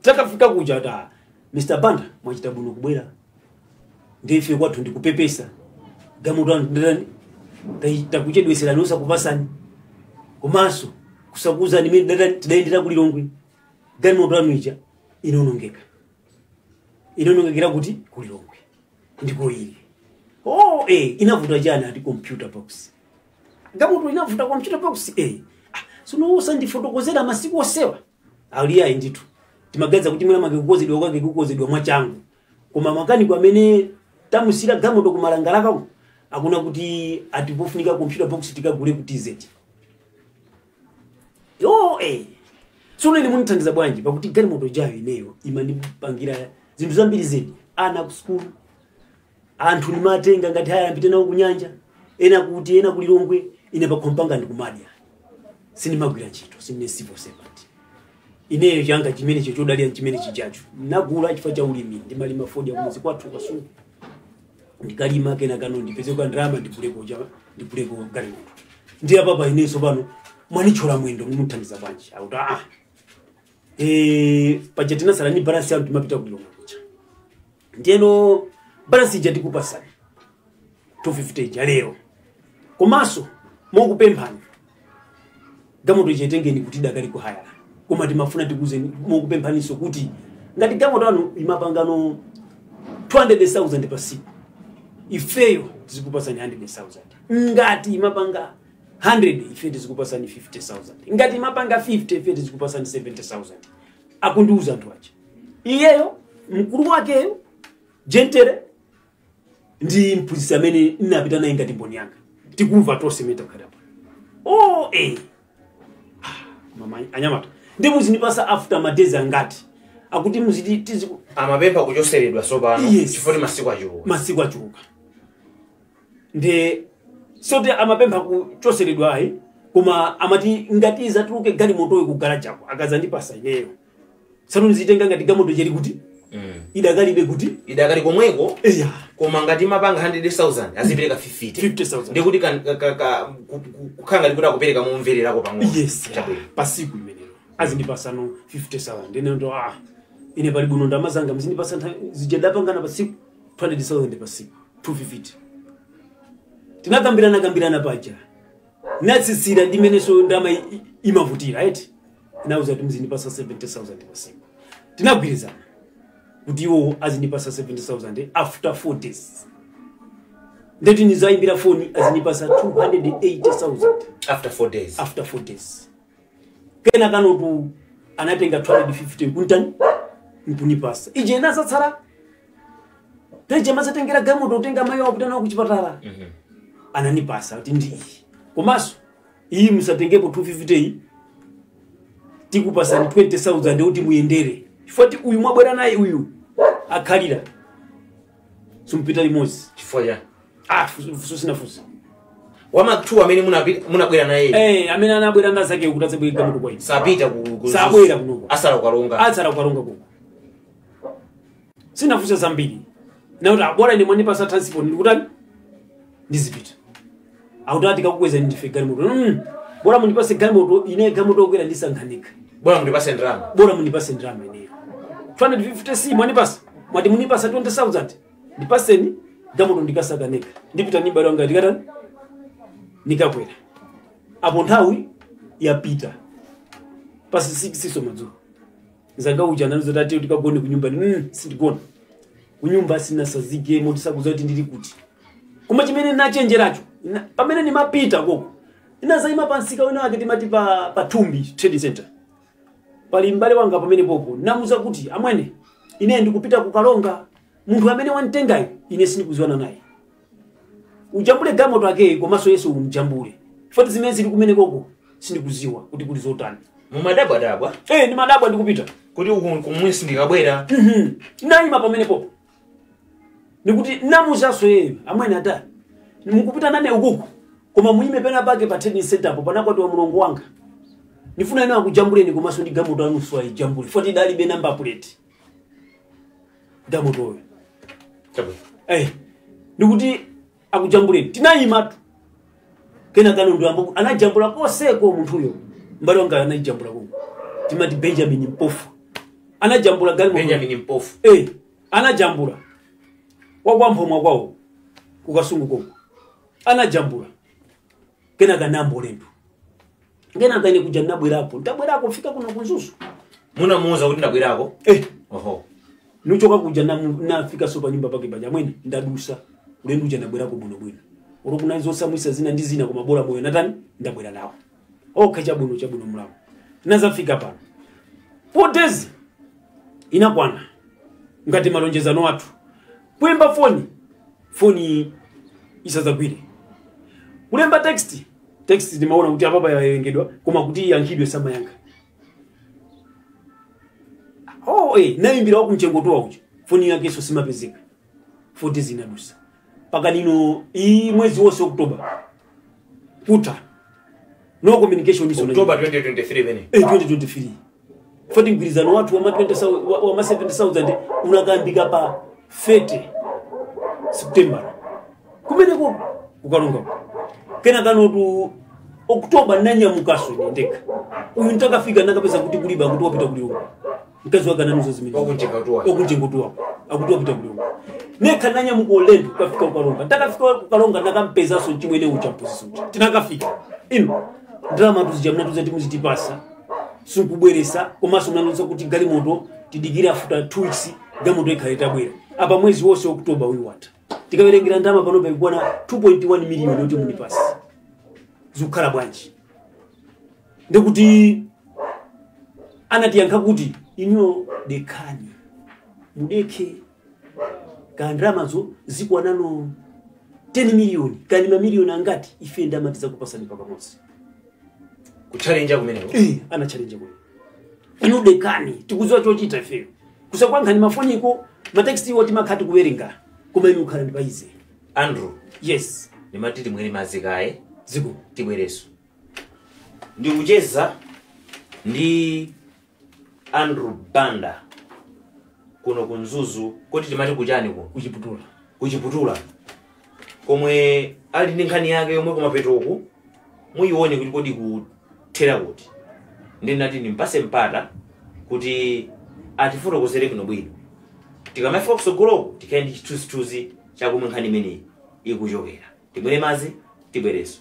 takafika kucha ata Mr. Banda mwachita bwino kubwera ndife kwathu ndikupepesa gamoto ndani takuchedwesera nosa kupasani komaso kusakuza nimene dada tidaendera kulilongwe gamoto anuija inonongekera kuti kulilongwe ndiko ili inavuta jana ati computer box gamoto inavuta computer box sono usandifotokozera masiku osewa aliya inditu timagadza kuti mwina makekukozedwa kwake kukozedwa mwachangu koma makaniko amene tamusira gamoto kumalangalaka akuna kuti atipofunika computer box tikagule ku TZ sono ili munithandiza bwanji pakuti gamoto jayo ineyo imanipangira zinthu zambiri zedi ana ku school anthu limatenga ngati haya apite nawo kunyanja ena kuti ena kulilongwe ine pakompanga ndikumadya sinimagwira ntchito sine civil servant ineyo changa chimene chodalira chimene chichacho nagula chifukwa cha ulimi ndimalima fodi ya kumzi kwathu kasungu ndikalima kena kano ndipeze kwa ndrama ndipuleko galimoto ndi apa ineso pano mwanichola mwendo mumuthandiza bwanji akuti pachatina sala ni balance yantu mapita kulilongwe kucha ndiyeno balance ija tikupasani 250 ja lero komaso mokupemphani gamoto ichetengeni kuti dakali kuhayala koma timafuna tikuze mokupemphaniso kuti ngati gamoto anu imapangano 200,000 pa siku ifeyo tizikupasani 100,000 ngati imapanga 100 ife tizikupasani 50,000 ngati imapanga 50 ife tizikupasani 70,000 akundiuza anthu acha iyeyo mkulu wakeyo jentere ndi mphunzitsi amene ninapita naye ngati mboni yanga tikumva tonse meta kadapa mama anyamata ndi muzinipasa after madezi angati akuti muziti
amapempha kuchoseredwa sopano chifukwa masiku achuka ndi sote amapempha kuchoseredwa ayi koma amati ngati zatuluke galimoto yo kugala chako akazandipasa ineyo sanu nizitenga ngati gamoto cheri kuti idakalibe kuti idakali komweko koma ngati mapanga 100,000 azipereka 50,000 ndikuti kukhanga ndikuti akupereka mumvererako pang'ono
pasiku imenero azindipasano 50,000 ndinendo ine pali buno ndamazanga mzindipasa zijendapangana pasiku 200,000 pasiku 250 tinagambirana paja natsitsira ndimeneso ndama imavutira eti nauza kuti mzindipasa 70,000 pasiku tinagwirizana kuti iwo azinipasa 70,000 after 4 days ndeti nizaimbira phone azinipasa 280,000
after 4 days
kena kano anatenga 250 kuntani mpunipasa ije nasatsara peje mazatengera gamoto utenga mayo akutana kuchipatala ananipasa kuti ndi komaso iyi musatengepo 250 iyi tikupasani 20,000 kuti muyendere chifoti uyu mwabwera naye uyu akhalira sumpita limodzi
chifukwa cha
sinafusa
wama 2 amene munabwera naye
amene anabwera ndazake kuti azabwera gamoto kwa ine
sapita
sabwera kuno
asala kukalonga
kuko sinafusa zambiri nauti abora ine mwanipasa transport ndikutani ndizipita autati kakukweza ndife galimoto bora munipase galimoto ine galimoto okwera ndisankhanika
bora munipase
ndrama ineyo 250 si mwanipasa mwati munipasa 20,000 ndipaseni galimoto ndikasakaneka ndipita nibale wanga ndikatani nikakwera apo nthawi yapita pasi 6 siso madzulo nzanga uja anazotati tikagone kunyumba sindigona kunyumba sinasazike motisakuza kuti ndiri kuti kuma chimene nachenjeracho pamene nimapita koko inazayima pansika wina wake timati pa Tumbi Trade Center pali mbale wanga pamene popo namuza kuti amwene ine ndikupita kukalonga munthu amene wantengayo ine sindikuziwana naye ujambule gamoto ake komaso Yesu umjambule foti zimene zili kumene koko sindikuziwa kuti kuli zotani
mumadabwa
ni madabwa ndikupita
kuti kumwisi ndikabwera
naima pamene popo nikuti namuzaso yeye amwene ata mukupita nane ukuku koma muime pena pake pa training center apo panakwati wa mulongo wanga nifuna ina akujambuleni komaso ndi gamoto anu swa ijambule foti dali be number plate gamoto
tabu
nikuti akujambuleni tinaima tu kena kanu ndo ambo anajambula koseko munthuyo mbali wanga anajambula ko timati Benjamin Mpofu anajambula galimoto
Benjamin Mpofu
anajambula wakwamphomwa kwawo kukasungu koko anajambula kena kanambo lendo ngena kaine kuja nabwerapo ntabwerako kufika kuno kunzuzu
munamuuza kuti ndabwerako oho
nuchoka kuja nafika sopa nyumba pake banja mwene ndadusa ulendo uja nabwerako bwino urokuna zosamwisa zina ndi zina koma bora moyo natani ndabwera nawo chabuno mulawo nazafika pano potezi inakwana ngati malonjezano athu kuimba foni isazagwire kulemba text ndimaona kuti apapa yaengedwa koma kuti yankhidwe samayanga nayimbira wakumchengotowa uchi foni yake so simapezeka potezi inadusa paka nino iyi mwezi wose Oktoba puta no communication iso
October 2023 bene
2023 foti ngwirizano watu wa 70,000 unakambika pa 30 September kumene ko ukalonga kena kanotu Oktoba nanya mukaso ndeka uyu ntakafika nakapeza kuti kuliba kuti wapita kuliongo mkazi wake nanuzo zimene okunjengotowa akuti wapita kuliongo neka nanya mukolendo kafika ukalonga takafika ukalonga nakampeza so chimwene uchampuziso tinakafika ino drama tuzijamna tuzati muzitipasa sukubweresa komaso mnanonsa kuti galimoto tidikire afuta 2 weeks galimoto ikhaleta bwera apa mwezi wose Oktoba uyu wata tikawerengera ndama pano paikuwana 2.1 million kuti munipasi zikukhala bwanji ndikuti anatiyankha kuti inyo dekani mudeke kandramazo zikwanano 10 million kani mamiliyoni angati ife ndama tizakupasani pakamodzi
kuchallenge kumeneko
ana challenge kuno inu dekani tikuziwa chochita ife kusakwankhani mafoniko matext woti makhati kuwerenga koma inu ukhala ndi paize
Andrew
yes
nimatiti mwene mazikaye
ziko
tibwereso ndikucheza ndi Andrew Banda kuno kunzuzu kuti timati kuchani kuchiputula komwe ali ndi nkhani yake yomwe kumapetoku muyione kuti kodi kuthera kuti ndinati nimpase mpata kuti atifotokozere kuno bwino tikamafika kusogoloko tikaendi chithunzithunzi chakumwe nkhani imeneyi ikuchokera tibwere mazi tibwereso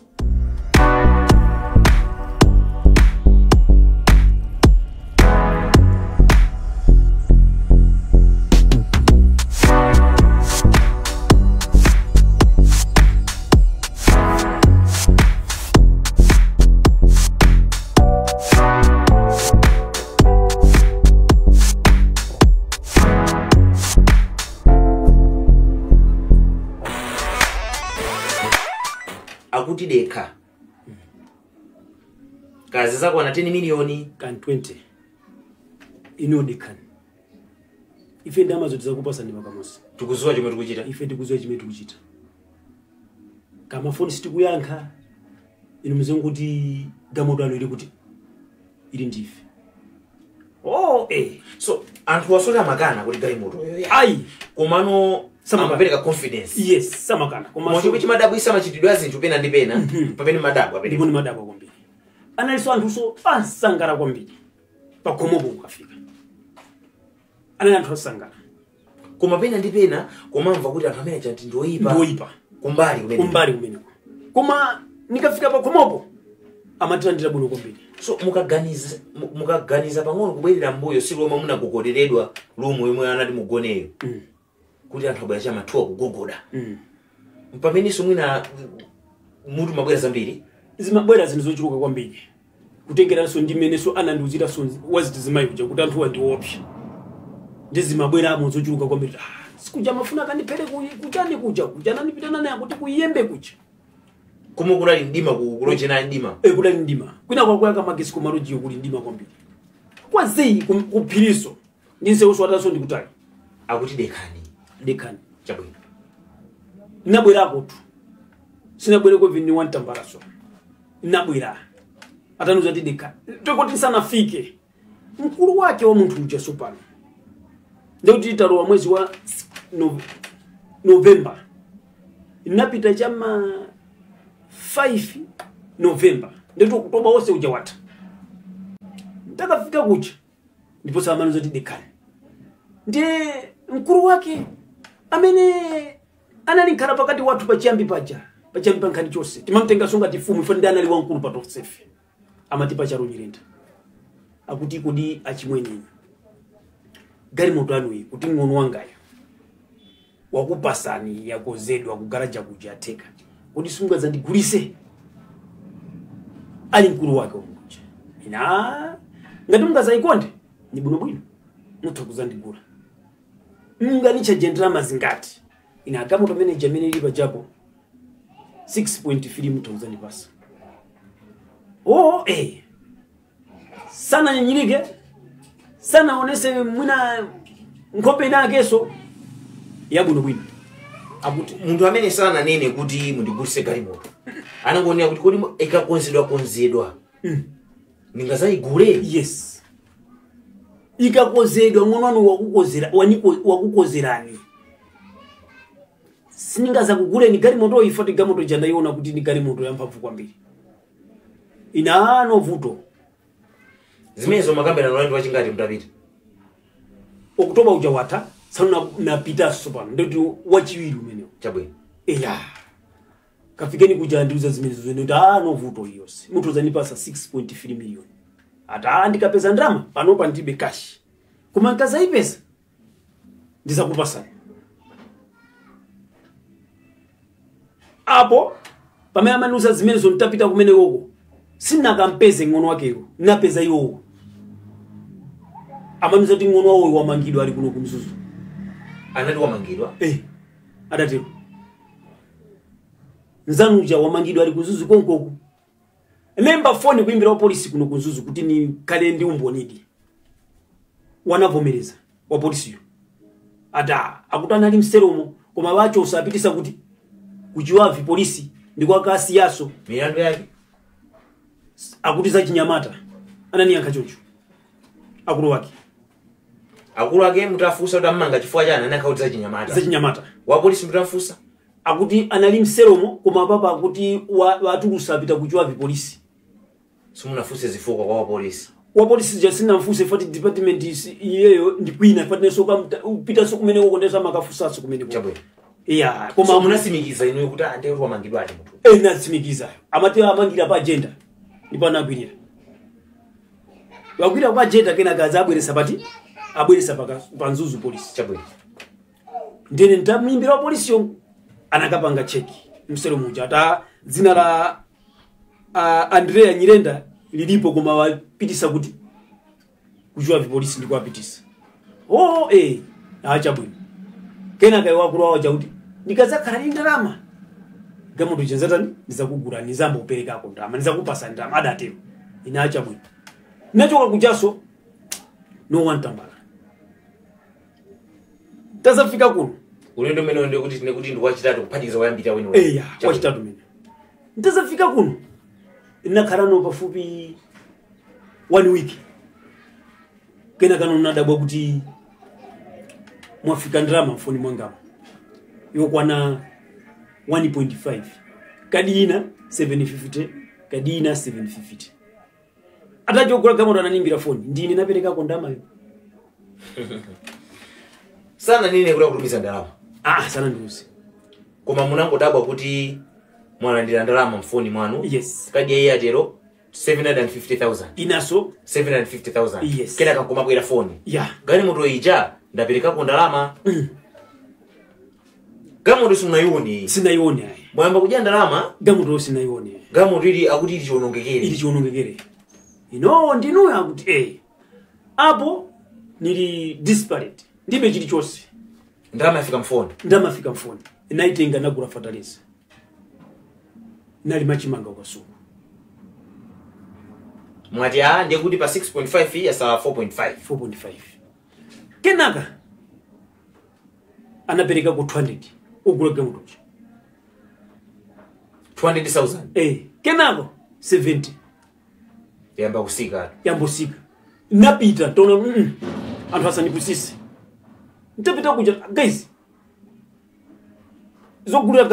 akuti dekha kazi zako na 10 milioni
kan 20 ino dekan ife ndama zote zakupasa ndi makamosi
tukuzuwa chimwe tikuchita
ife tikuzuwa chimwe tikuchita kama phone sitikuyankha ino mzungu kuti gamoto alo ili kuti ili ndife
so anthu wasota makana kuti galimoto
ai
komano amapereka confidence
yes samakana
koma chomwe chimadabwisa machitidwe azinthu pena ndi pena pamene madabwa
ndipo ni madabwa kwambiri analiso anthu so asangara kwambiri pakomopo ukafika anali anthu asangara
koma pena ndi pena komamva kuti anthu amene chanti ndoyipa kumbali
kumene koma nikafika pakomopo amatilandira bwino kwambiri
so mukaganiza pang'ono kubwerera mbuyo siku lomwe munagogoderedwa lumu yomwe anati mugoneyo kuti anthu abwera chamathuwa kugogoda pamenenso mwina mutu mabwera zambiri
zimabwera zinthu zochuluka kwambiri kutengeranso ndi mmeneso anandiuziranso waziti zimayi kuja kuti anthuwa ndiopsa ndi zimabweramo zochuluka kwambiri sikuja mafuna kanipere kuchani kuja nanipitana naye kuti kuyembe kuja
kumwe kunali mdima kulonjena mdima
kunali mdima kwina kwakwaka magesi kumarojiyo kuli mdima kwambiri kwazeyi kuphiriso ndinsewoso watanso ndikutali
akuti dekani chabwino
nabwerako tu sinabwereko vini wantambaraso nabwera atanuza ti dekani tokoti sanafike mkulu wake wa munthu uja sopano ndikuti tarowa mwezi wa November inapita chama 5 November ndito Oktoba wose uja wata ndakafika kuja ndipo samanuza ti dekani ndiye mkulu wake amene analinkhala pakati watu pachiyambi pankhani chose timamtenga songa tifumu ife ndi anali wankulu pa tosefe amati pacharo Nyirenda akuti kodi achimwenyenyi galimoto anuyi kuti ng'ono wangayo wakupasani yakozedwa kugaraja kuja ateka kodi sunga zandigulise ali mkulu wake omuja ina ngati mungazayikonde ni bwinobwino mutha kuzandigula nganicha jendrama zingati ina gamoto manager amene ili pajapo 6.3 mutha kuzandipasa sana nyinyirike sana onese mwina nkhope inakeso yabwinobwino akuti
munthu amene sana nene kuti mundigulise galimoto anangonena kuti kodi ikakonzedwa ningazayigule
yes ikakozedwa ng'ono wakukozerani siningaza kuguleni galimoto ifati galimoto jandaiona kuti ni galimoto yamphamvu kwambiri inano vuto
zimenezo makambera nolandi wachingati mtapita
Oktoba uja wata sana napita sopano ndoti wachiwiri umenewo
chabwino
kafikeni kuja ndiuza zimenezo zene no vuto yose muthu zanipasa 6.3 million ata ndikapeza ndrama panopa ndibe cash koma nkaza ipesa ndizakupasani apo pamene amanuza zimenezo ntapita kumene koko sinakampeze ng'ono wakeko napeza iwo amanuza ti ng'ono wawo wamangidwa ali kuno kumzuzu
anati wamangidwa
adatero nzanuja wamangidwa ali kuzuzu konkoku lemba phone kuimbira polisi kuno kuzuzu kuti ni kale ndi umbonidi wanavomereza wa polisi yo akutana ali mseromo koma wacho usapitisa kuti kuchiwavi polisi ndiko kasi yaso
milandu yake
akuti za chinyamata ananiyankha chocho
akulu wake mutafusa kuti amanga chifukwa chani anakauti za chinyamata wa polisi mutafusa
akuti anali mseromo koma papa akuti watulusa apita kuchiwavi polisi
simunafuse zifukwa kwa
wa polisi jasina mfuse fati department iyeyo ndikwina fati soka upita so kumene kokondesa makafusa so kumene
chabwe
koma
so munasimikiza ino kuti ande ro amangidwa ati mutu
nasimikiza amati amangira pa agenda ndipo nakwirira wakwira pa agenda kena gaza abweresa panzuzu polisi
chabwe
ndene ntamimbira polisi yo anakapanga cheki msero muja ata dzina la Andrea Nyirenda lilipo koma wapitisa kuti kuchiwavi polisi ndiko apitisa acha bwino kena kai wakulu wawo kuti ndikazakhala ndi ndalama gamoto chenzatani ndizakugura nizamba uperekako ndama ndizakupasa ndama adatero inacha bwino nachoka kujaso no one tambala tazafika kuno
ulendo meno ndio kuti tinekuti ndi wachitatu kuphatikiza wayambita wino
wachitatu mene tazafika kuno nakharano pafupi 1 week kena kana unadabwa kuti mwafika ndrama mfoni mwangamo yokwana 1.5 kadina 750 kadina 750 atajogura gamoto ananimbira foni ndine napereka ko ndama yo
sana nini kula kutumiza ndalama
sana nduzi
koma munangodabwa kuti mwalandira ndalama mfoni mwanu
yes
kadi yeye atero 750,000
inaso
750,000
yes
kena kakoma kwera foni gani moto ija ndapereka ko ndalama gamoto sinaioni ayi mwamba kuja ndalama
gamoto sinaioni
gamoto ili akuti ili chionongekere
ino ndinu akuti apo nili disparate ndibe chili chose
ndalama yafika mfoni
inaitenga nagura fertilizer nali machimanga ukasuku
mwati ndiye kuti pa 6.5 yasa 4.5
kenaka anapereka ku 200 ugula gamoto
200,000
kenako 70
yamba kusika
napita tona anthu asanipusise ntapita kuja guys zogula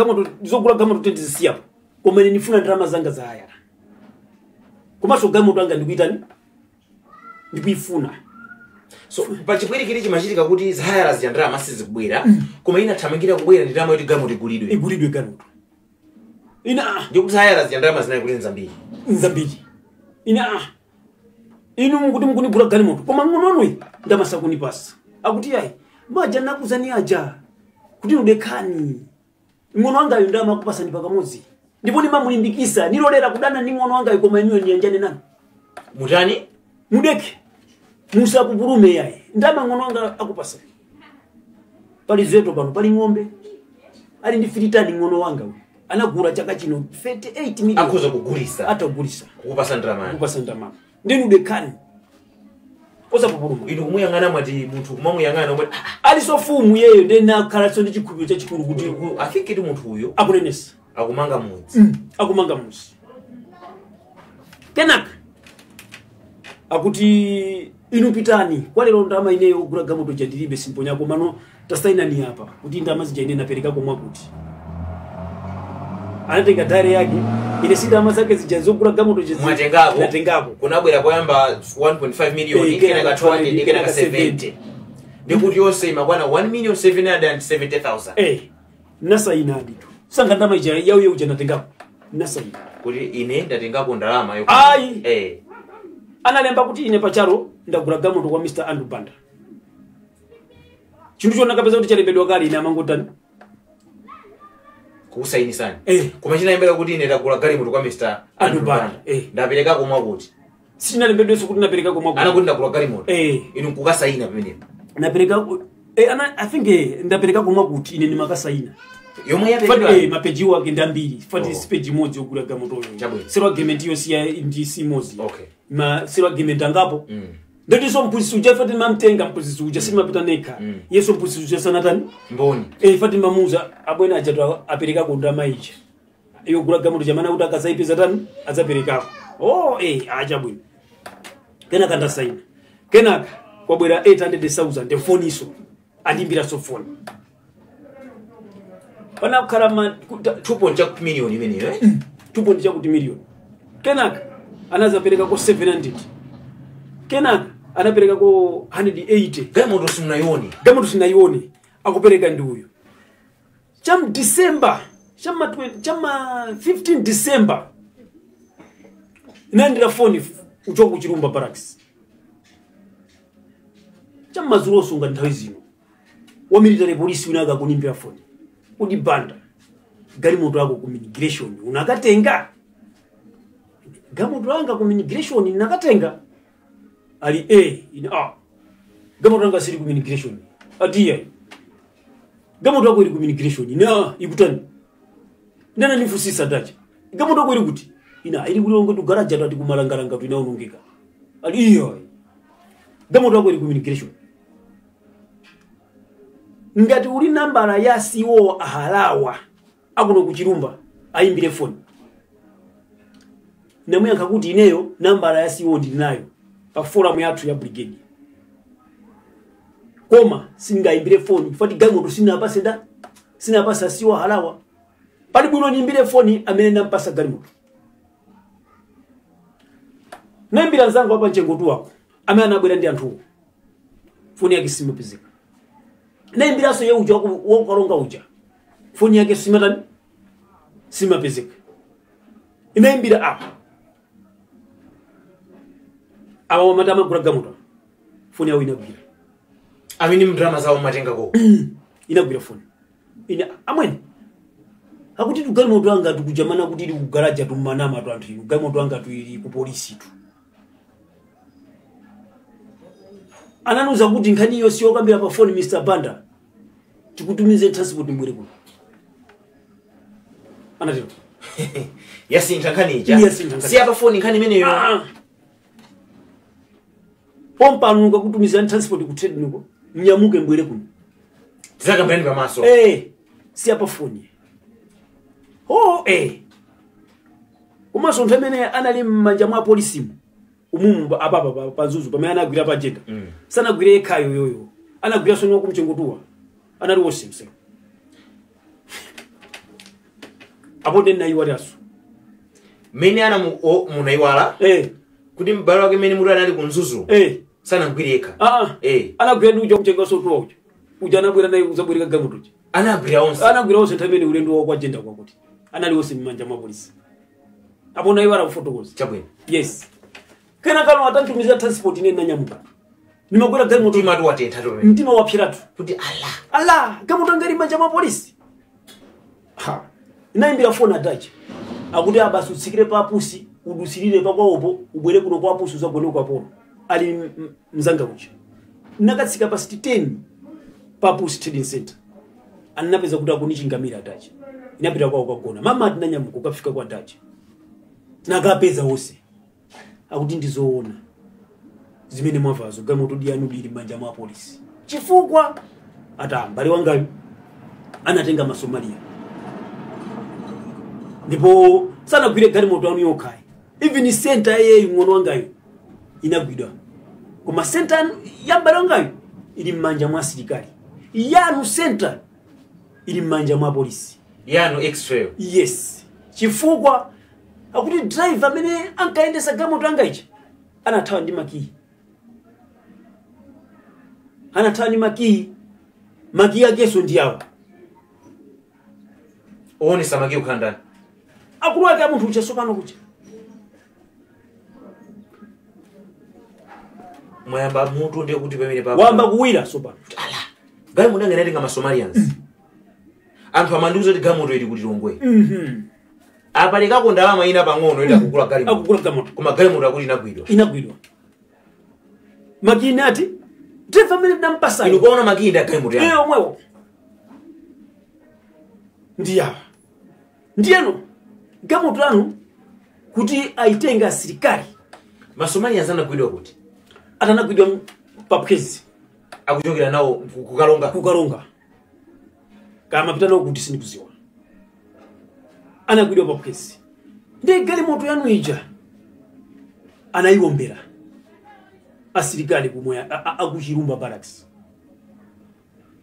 gamoto tendizisiyapo koma nifuna ndalama zanga za haya komanso gamoto anga ndikuitani ndikuifuna
so pachipwiri kili chimachitika kuti zahayala zija ndalama sizikubwera koma inathamangira kubwera ndalama yoti gamoto igulidwe
gamoto
ndikuti zahayala zija ndalama zinayi kuti nzambiri
inu mukuti mukunigula galimoto koma ng'ononwe ndamasakunipasa akuti yayi maja nakuzani aja kuti udekani ng'ono wangayo ndamakupasani pakamodzi ndipo nimamulimbikisa nilolera kudana ndi ng'ono wangayo koma inuyo niyanjane nanu
mutani
mudeke musakupulume yayi ndama ng'ono wanga akupasa pali zeto pano pali ng'ombe ali ndi filitani ng'ono wanga anagura chaka chino 38 million
akhoza kugulisa
atagulisa
kukupasa ndalama
ndinu dekani oza populuma
ino kumuyangana mwati munthu kumuyangana omwe
ali sofumu yeyo ndena khalatso ndi chikhulupiriro chachikulu kuti
I think kuti munthu uyo
akunenesa
akumanga mudzi
kenaka akuti inu pitani kwa lero ndama ineyo ugula gamoto jandilibe simponyako mano tasainani hapa kuti ndama zija ine napereka komwe kuti anatenga dare yake ile sida amazake zijazogura gamoto
natengako kunabwera koyamba 1.5 million kena ka 200 kena ka 70 ndikuti yose imakwana 1,770,000
nasa inaditu sanga ndama ija yauye uja natengako nasa ina
kuti ine ndatengako ndalama yo
analemba kuti ine pacharo ndagura gamoto kwa Mr. Andrew Banda chinthu chona kapeza kuti chalembedwa kali ine amangotani
kusaini sana koma chinayembeka kuti ine ndagula galimoto kwa Mr. Andrew Banda ndapereka komwe kuti
sinalembedwenso kuti napereka komwe kuti
anakuti ndagula galimoto inu kukasaina pamene
napereka I think ndapereka komwe kuti ine nimakasaina
yomwe yapereka
mapeji wake ndambiri fati page imodzi yogula gamoto yo zero agreement yo siya ndi simozi ma zero agreement angapo ndoti so mpusi uja fati mamtenga mpusi uja simapita neka yeso mpusi uja sanatani
mboni
fati mamuza abwena ajato apereka ko ndama ije iyo gula gamoto jamana kuti akasaipeza tani azapereka aja bwino kena kanda saina kena kwabwera 800,000 phone iso andimbira so phone pana kukhala
2.2 million imeneyo
2.2 million kenaka anazapereka ko 700 kenaka anapereka ko 180
gamoto
sinaioni akupereka ndi uyo cham December chama 15 December inaendera phone uchoka kuchirumba barracks chama mazuro sunga nthawi zino wa military police unaga kunimbira phone udi Banda galimoto yako ku immigration unakatenga gamoto yanga ku immigration nakatenga ali gamoto yanga siri ku immigration adiye gamoto yako iri ku immigration ikutani ndana nifusisa dacha galimoto kweli kuti ina ili kulongo tu garage ati kumalangalanga tu inaonongeka ali iyo galimoto kweli ku immigration ngati uli nambala ya CEO ahalawa akuno kuchirumba ayimbire phone namuyankha kuti ineyo nambala ya CEO ndinayo pa forum yathu ya brigade koma singayimbire phone fati galimoto sinapasa CEO ahalawa pali bwino niyimbire phone amene nampasa galimoto naimbira nzangu hapa nchengotu wako amene anabwera ndi anthu phone yake simapezeka naimbira so yeuja wokalonga uja phone yake simapezeka inaimbira awa matama kula gamoto phone yawo inagwira
amini mdrama zawo matenga ko
inagwira phone ina amwene akuti tugalimoto anga tukujamana kuti ili kugaraja tumanama tu anthu galimoto anga tu ili ku polisi tu ananuza kuti nkhani iyo sio kambira pa phone Mr. Banda tikutumize transport mbwere kuno anatero
yasi nkhani ija si apa phone nkhani imeneyo
pompa anuka kutumiza transport ku trade niko mnyamuke mbwere kuno
tizaka brand pamaso
si apa phone kumaso ntamene anali mmanja mwa polisi umumu apapa pazuzu pamene anagwira pa jeta sanagwire ekhayo yoyo anagwira sono kumchengotuwa anali wosimse apo den nayi wadaso
mene ana munaiwala kuti mbalo wake mene muri anali kunzuzu sanagwire ekha
anagwira ndi uja kumchengoso tuwa uja uja anagwira nayi uzabwirika gamutoji anagwira onse ntamene ulendo kwa jenda kwa kuti anali wosimanja mwa polisi apo nayi wala photos
chabwino
yes kena kano atantumiza transport ine nanyamuka nimagwira galimoto
mtima watentha to
mtima wapiratu
kuti Allah
galimoto ngari manja ma polisi inaimbira phone atachi akuti abasu tsikire pa pusi udusirire pa kwaopo ubwere kuno kwa pusi uzagone kwa polo ali mzanga uchi nakatsika pa 10 pa pusi trading center anapeza kuti akunichingamira atachi inapita kwa ukagona mama atinanyamuka ukafika kwa atachi nakapeza wose akuti ndizoona zimene mwavazo galimoto dianu dili manja mwa polisi chifukwa atambali wangayo anatenga masomalia ndipo sanagwire galimoto anu yokai even center yeyi ngono wangayo inagwidwa koma center yambali wangayo ili manja mwa silikali yanu center ili manja mwa polisi
yanu extra
yes chifukwa akuti driver amene ankaendesa galimoto angaichi anathawa ndi maki yakeso ndiyawo
one samaki ukhandani
akulu ake amunthu ucha sopano kucha
mwayamba mutu ndiye kuti pamene papa
wamba kuwira sopano
galimoto angene nga Somalians anthu amandiuza kuti galimoto ili kuti Longwe apa likako ndalama ina pang'ono ita kugula galimoto koma galimoto akuti inagwidwa
makina ati driver mene nampasa
ino kuona makina galimoto
yao omwewo ndiyeno galimoto anu kuti aitenga serikali
Somalians anagwidwa kuti
atanagwidwa papkezi
akuchokera nawo
kukalonga kama pita nawo kuti sindikuziwa anagwidwa papkezi ndi galimoto yanu ija anayiwombera asirikali kumwe akuchirumba barracks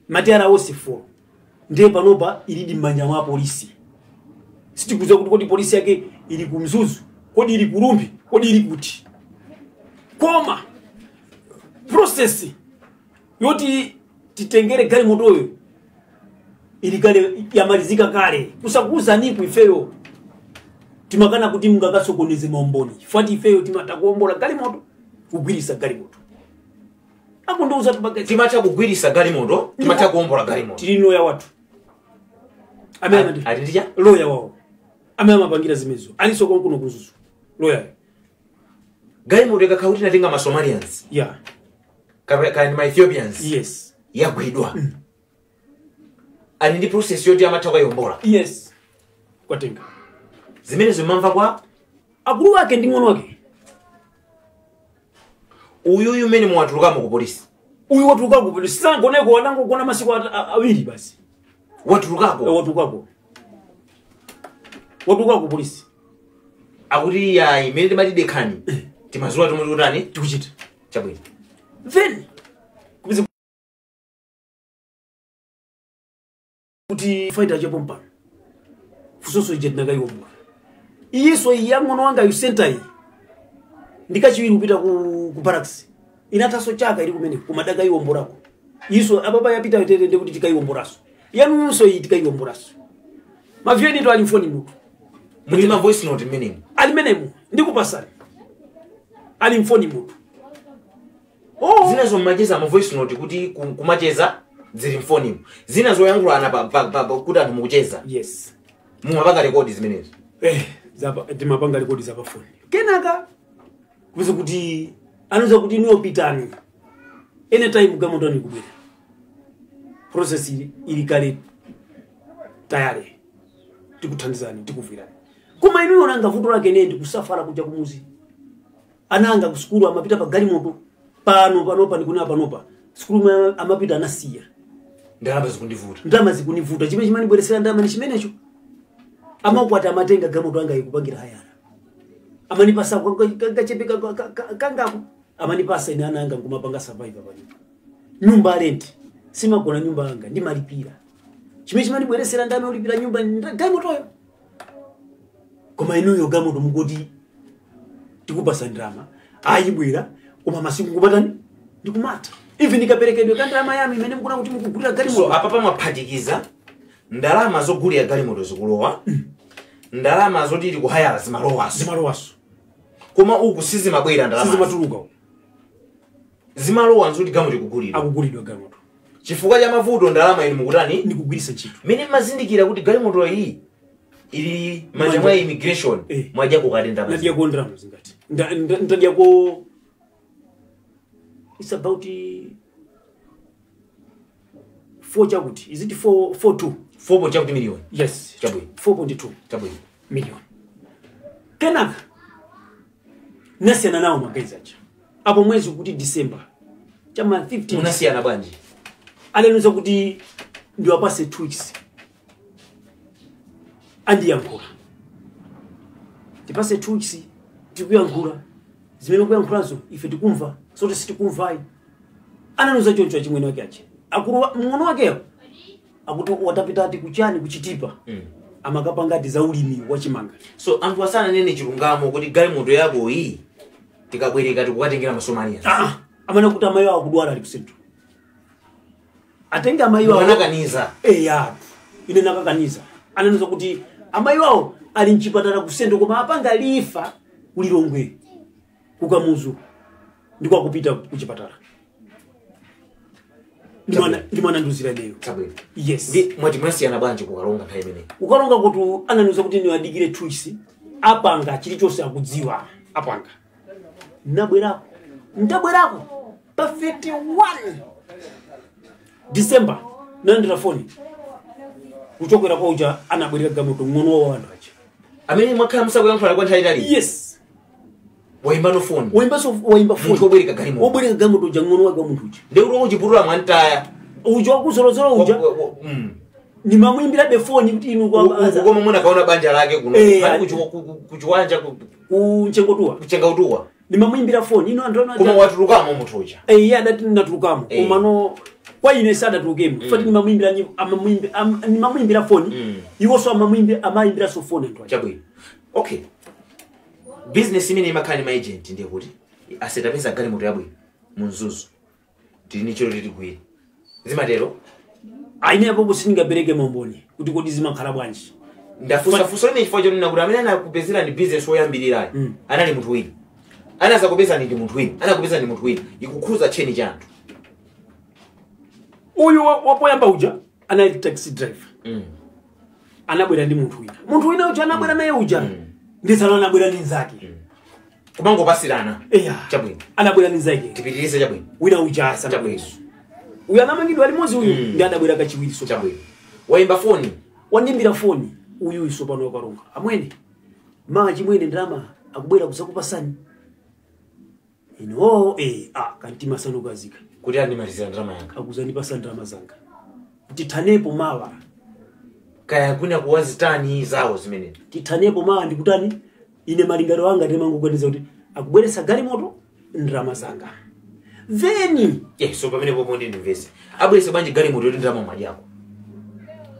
matiara wose 4 ndiye panopa ilidi mmanja mwa polisi sitikuza kuti kodi polisi yake ili kumzuzu kodi ili kurumbi kodi ili kuti koma process yoti titengere galimoto yo ili kale yamalizika kale kusakuza niku ifeyo timakana kuti mungakasokoneze maomboni fati ifeyo timatakuombola galimoto kugwirisa galimoto akundouza tubagazi
timata kugwirisa galimoto timata kuombola galimoto
tilino ya watu amema
atindija
loya wao amema mapangira zimezo alisoko kuno kuzuzu loya
galimoto ikakauti natenga Somalians kani Ethiopians
yes
yagwidwa ali ndi process yoti amata kuyombola
yes kwatenga
zimene zimamva kwa
akulu wake ndi ng'ono wake.
uyu mene mwatulukamo ku polisi.
Uyu watulukako polisi sangoneko wanangogona masiku awiri basi.
Watulukako
polisi.
Akuti ya imene timatide khani timazuwa tumututani
tikuchita
chabwino.
Then kubiza kuti fighter chapo mpano fusoso ije ndakayomba iyeso yangono wanga yu center iyi ndikachiwiri kupita ku barracks inataso chaka iri kumene kumadaka iwomborako iso ababa yapita itende kuti tikaiwomboraso yanunso iyi tikaiwomboraso mavyeni to alimfoni mutu
mulima voice note meaning
alimenemu ndikupasani alimfoni mutu
zinazo mmacheza ma voice note kuti kumacheza zili mfoni zinazo yangulana pa kuti anthu mukucheza.
Yes,
mumapanga record zimenezo
zapa timapanga record zapa phone kenaka kuze kuti anoza kuti niyo pitani anytime gamoto ni kubwera process ili kale tayari tikuthandizani tikuvira koma inu yona ngavuto lake ndi kusafara kuja kumuzi ananga ku skulu amapita pa gari moto panopa ndikuna panopa skulu amapita anasiya ndalama zikunivuta chimene chimanibweresera ndalama ni chimenecho amakwata amatenga gamoto anga ikupangira hayara amanipasa kachepeka kangapo amanipasa ine ananga ngumapanga survive pano nyumba rent simagona nyumba anga ndimalipira chimene chimanibweresera ndalama ulipira nyumba gamotoyo koma inuyo gamoto mugoti tikupasa ndalama ayibwera koma masiku kubatani ndikumata even ikaperekedwe kandalama yanu imene mukuna kuti mukugulira gari moto.
So apapa mwaphatikiza ndalama zogulira gari moto zikulowa ndalama zoti ili kuhayala zimalowaso koma uku sizimabwera ndalama
sizimatuluka
zimalowa nzoti gamoto kugulira
akugulidwa gari moto
chifukwa cha mavuto ndalama inu mukutani
ndikugwirisa ntchito
mene mazindikira kuti gari moto iyi ili manja mwa immigration mwaja kukati ndalama
nadia ko ndalama zingati ndadia ko it's about 4 chakuti is it 4.2
chakuti million.
Yes,
chabwino
4.2
chabwino
million kenaka nasiyana nawo magaiza acha apo mwezi kuti December chama 15
unasiyana bwanji
alenuza kuti ndio apase 2 weeks andi yankula tipase 2 weeks tikuyankula zimene kuyankhulazo ife tikumva sote sitikumvai ananuza choncho chimwene wake ache akuru mngono wake akuti watapita ati kuchani kuchitipa amakapangati za ulimi wachimanga.
So anthu asana nene chilungamo kuti gari moto yako iyi tikabwereka tikukatengera Masomalia
amana kuti amayo akudwala ali kusentro atenga amayo
anakaniza
ya ine nakakaniza ananuza kuti amayo awo ali mchipatala kusentro koma apanga lifa kulilongwe kukamuzu ndiko kupita kuchipatala ndimana nduzira leo. Yes.
Ndi mwati mwasiyana bwanji kukalonga nthawi imene
ukalonga kuti ananuza kuti ni wadigire twisi apanga chilichonse akudziwa apanga ndabwerako pa 31 December nandira phone kuchokera kwa uja anabwereka gamoto ngono wa wandu acha
amene mwakhala musakuyankhula kwa nthawi itali.
Yes,
waimba no phone
waimba phone
obwereka gari moto
obwereka gamoto ja ngono wa gamoto uja
ndi ulo uchiputula mwantaya
uja kuzolozolo uja ni mamwimbira be phone kuti inu kwa
koma muna kaona banja lake kuno kuchiwanja kuchengotuwa
ni mamwimbira phone ino andona
kuma watulukamo muthuja
adati natulukamo komano kwa ine sada tulukemo fati ni mamwimbira phone iwo so amayimbira so phone ndo
chabwino. Okay, business imene imakhani ma agent ndiye kuti asetapeza gari moto yabwino munzuzu tili nicho litigwira zimatero
aine apo kusingabereke momboni kuti kodi zimakhala bwanji
ndafusa ine chifukwa chonena kuti amene anakupezera ndi business woyambirira anali munthu wina anazakupeza ndi munthu wina anakupeza ndi munthu wina ikukhuza cheni cha anthu
uyu wapoyamba uja anali taxi driver anabwera ndi munthu wina uja anabwera naye uja ndisala anabwera ndi nzake
kumango pasirana chabwino
anabwera ndi nzake
tipitirize chabwino
wina uja asa
chabwino
uyu anamangidwa limozi uyu ndi anabwera kachiwiri so
chabwino waimba phone
wandimbira phone uyu isopano wakaronga amwene maji mwene ndalama akubwera kusakupasani ino kantima sanokazika
kuti andimalizira ndalama yanga
akuzandipasa ndalama zanga tithanepo mawa
kaya kuna kuwazitani zawo zimene
tithanepo mawa ndikutani ine malingano anga temangokwanisa kuti akubweresa galimoto ndalama zanga then
so pamene popo ndi invest abweresa bwanji galimoto yoti ndalama mali yako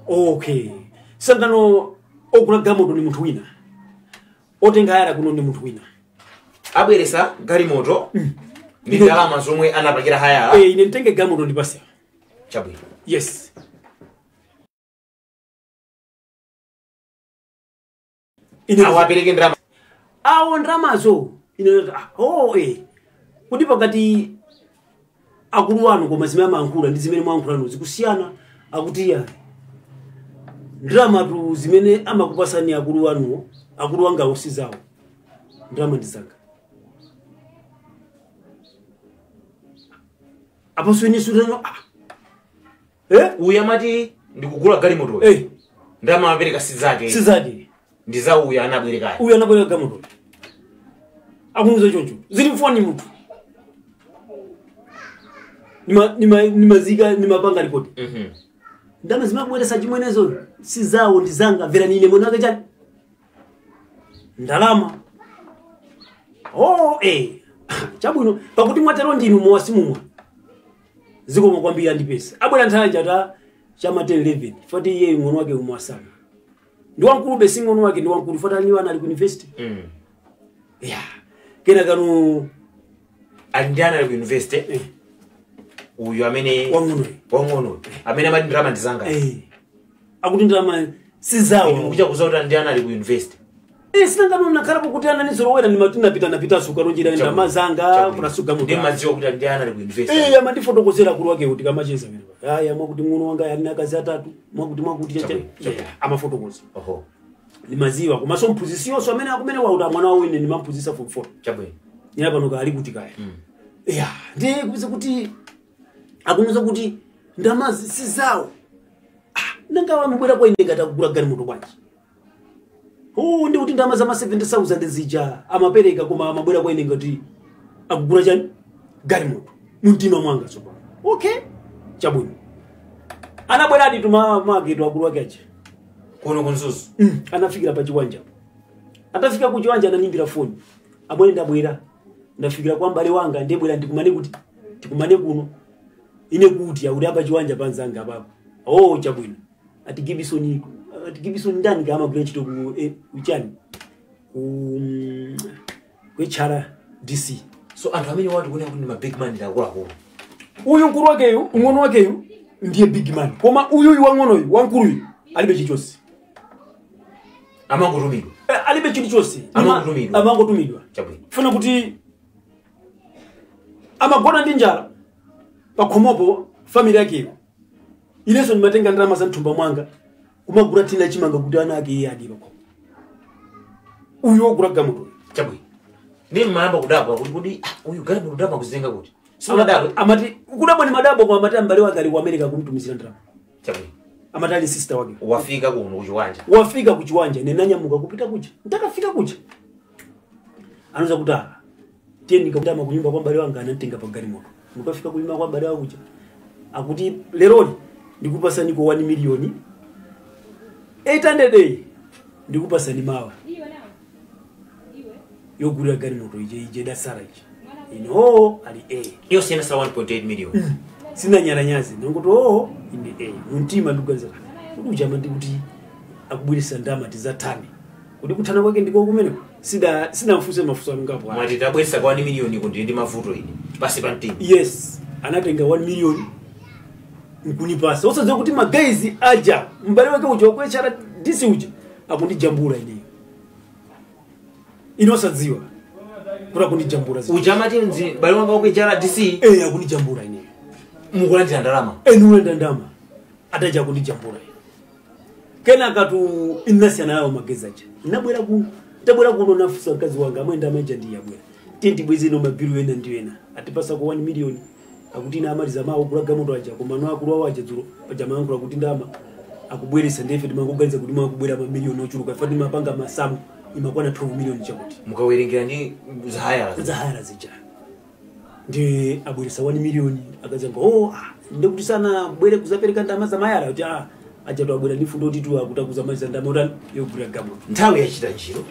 okay sangano okula galimoto ni munthu wina otenga ayara kuno ndi munthu wina
abweresa galimoto ndi ndalama zomwe anapakira hayala
ine ntenge galimoto ndipase
chabwino
yes
awapereke ndalama
awo ndalamazo ine kuti pakati akulu wanu koma zimene amayankhula ndi zimene mwayankhulano zikusiyana akuti ya ndalama zimene amakupasani akulu wanuwo akulu wanga usizawo ndalama ndizanga apaso ine sutano
uyu amati ndikugula galimoto ndalama apereka sizake ndi za uyu anabwerekayo
uyu anabwereka galimoto akumuza choncho zili mfoni munthu nimazika nimapanga ripoti ndalama zimabweresa chimwenezo sizawo ndizanga vera nine mwana wake chani ndalama chabwino pakuti mwatero ndinu mwasimumwa zikoma kwambira ndi pesa abwera nthanja ta chama 11 fati iye mwana wake umwasana ndi wankulu besi mwana wake ndi wankulu fati niwana ali ku university kena kanu
andiyana ali ku university uyu amene wang'ono amene amati ndalama ndizanga
akuti ndalama sizawo
kuja kuza andiyana ali ku university
sinangano nakhalapo kuti ananizolowera napita sukalonjera ndalama zanga kunasuka
ndi madziwa kuti andiyana ali ku university
amandifotokozera kulu wake kuti kamacheza pena mwakuti mng'ono wanga ali nakazi atatu mwakuti amafotokoza limaziwa komanso mphunzisiyonso amene akumene wauta mwana wawo ine nimamphunzisa form 4
chabwino
ina pano kali kuti kaya ndiye kubiza kuti akumuza kuti ndamazi sizawo nanga wamubwera kwa ine ngata kugula galimoto bwanji ndi kuti ndama za 70,000 zija amapereka koma amabwera kwa ine ngati akugula chani galimoto mumtima mwanga sopa chabwino anabwera ati maketo akulu wake aja
kuno kunzuzu
anafikira pa chiwanja atafika ku chiwanja ananimbira foni abwere ndabwera ndafikira kwa mbale wanga ndebwera ndikumane kuno ine kuti akuti apa chiwanja panzanga papa chabwino ati Gibson ndani kama kule chito uchani kwechara DC
so anthu amene watu kuna kuti ma big man ndakula ko
uyu nkulu wakeyu ngono wakeyu ndiye big man koma uyu wang'onoyu wankulu alibe chichosi
amangotumidwa
alibe chichosi
amangotumidwa chabwino
funa kuti amagona ndi njala pakhomopo family yake ileso nimatenga ndalama za mthumba mwanga kumagura tina chimanga kuti ana ake iye adiba ko uyu ogura gamuto
chabwino ndi mayamba kudabwa kuti uyu galimoto kudabwa kuzenga kuti simadabwa
amati kudabwa ni madabwa kwa amati ambale wake ali ku America kumtumizira ndalama
chabwino
amati ali sister wake
wafika kuno kuchiwanja
wafika kuchiwanja nenanyamuka kupita kucha ndakafika kucha anoza kuti tieni nikakutama kunyumba kwa mbale wanga anatenga pa galimoto mukafika kunyumba kwa mbale wangu kucha akuti leroni ndikupasa niko 1 million 800 ndikupasa ni mawa yogura galimoto ije dasara ino ali
iyo sina sa 1.8 million
sina nyaranyazi ngoto ine muntima nduganza kujama ndikuti akubwirisa ndama tizatani kuti kuthana kwake ndiko kumene sina mfuse mafuso ngapo
mwati tabwesa kwa 1 million iko ndi mavuto ine pasi pa mtima
yes anatenga 1 million nkunipasa osadziwa kuti magaizi aja mbale wake ucho kwechara disi uja akundijambula ine inosadziwa kura kundijambula
uja mati mbale wanga kwechara disi
akundijambula ine
mukulandira ndalama
nulenda ndama ataja kundijambula kena katu inasiana yao magaizi aja nabwera ku tabwera kuno nafusa kazi wanga amwenda amaja ndi yabwera tenti bwezi no mabiru ena ndiwena atipasa kwa 1 million akuti na amali za mawo kulaga moto aja koma no akulu waje dzulo pajama yankula kuti ndama akubweresa ndefe timangoganiza kuti mwakubwera mamiliyoni ochuluka ifa timapanga masamu imakwana 12 miliyoni chakuti
mukawerengera ndi zahayala
zija ndi abweresa 1 miliyoni akazanga ndikuti sana bwere kuzapereka ndama za mayala kuti acha twabwera ndi fundo titu akutakuza maiza ndama utani yogura gama
nthawi yachita njiro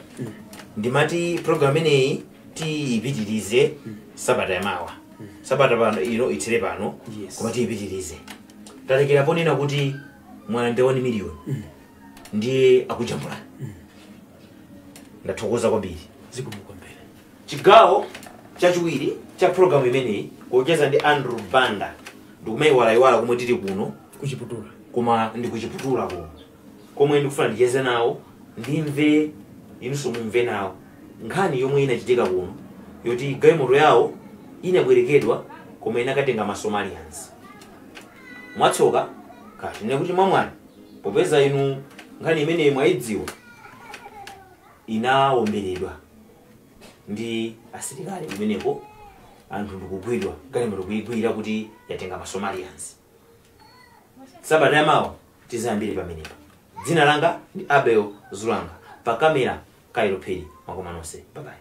ndimati program ineyi tiyipitirize sabata yamawa sabata pano ino itsire pano koma tiyipitirize talekera ponena kuti mwana ndi 1 miliyoni ndiye akujambula ndathokoza kwambiri
zikumukombera
chigawo chachiwiri cha program imeneyi kucheza ndi Andrew Banda ndikumayiwala kumwe tili kuno
kuchiputula
koma ndikuchiputula komwe ndikufuna ndicheze nawo ndimve inunso mumve nawo nkhani yomwe inachitika kuno yoti galimoto yawo inabwerekedwa koma inakatenga ma Somalians mwatsoka kati nekuti mwamwani popeza inu nkhani imeneyi mwayidziwa inawomberedwa ndi asilikali kumeneko anthu ndikugwidwa galimoto kuyigwira kuti yatenga ma Somalians sabata yamawa tizayambire pamenepa dzina langa ndi Abel Zulanga pa kamera Kairo Phiri makomanonse bye bye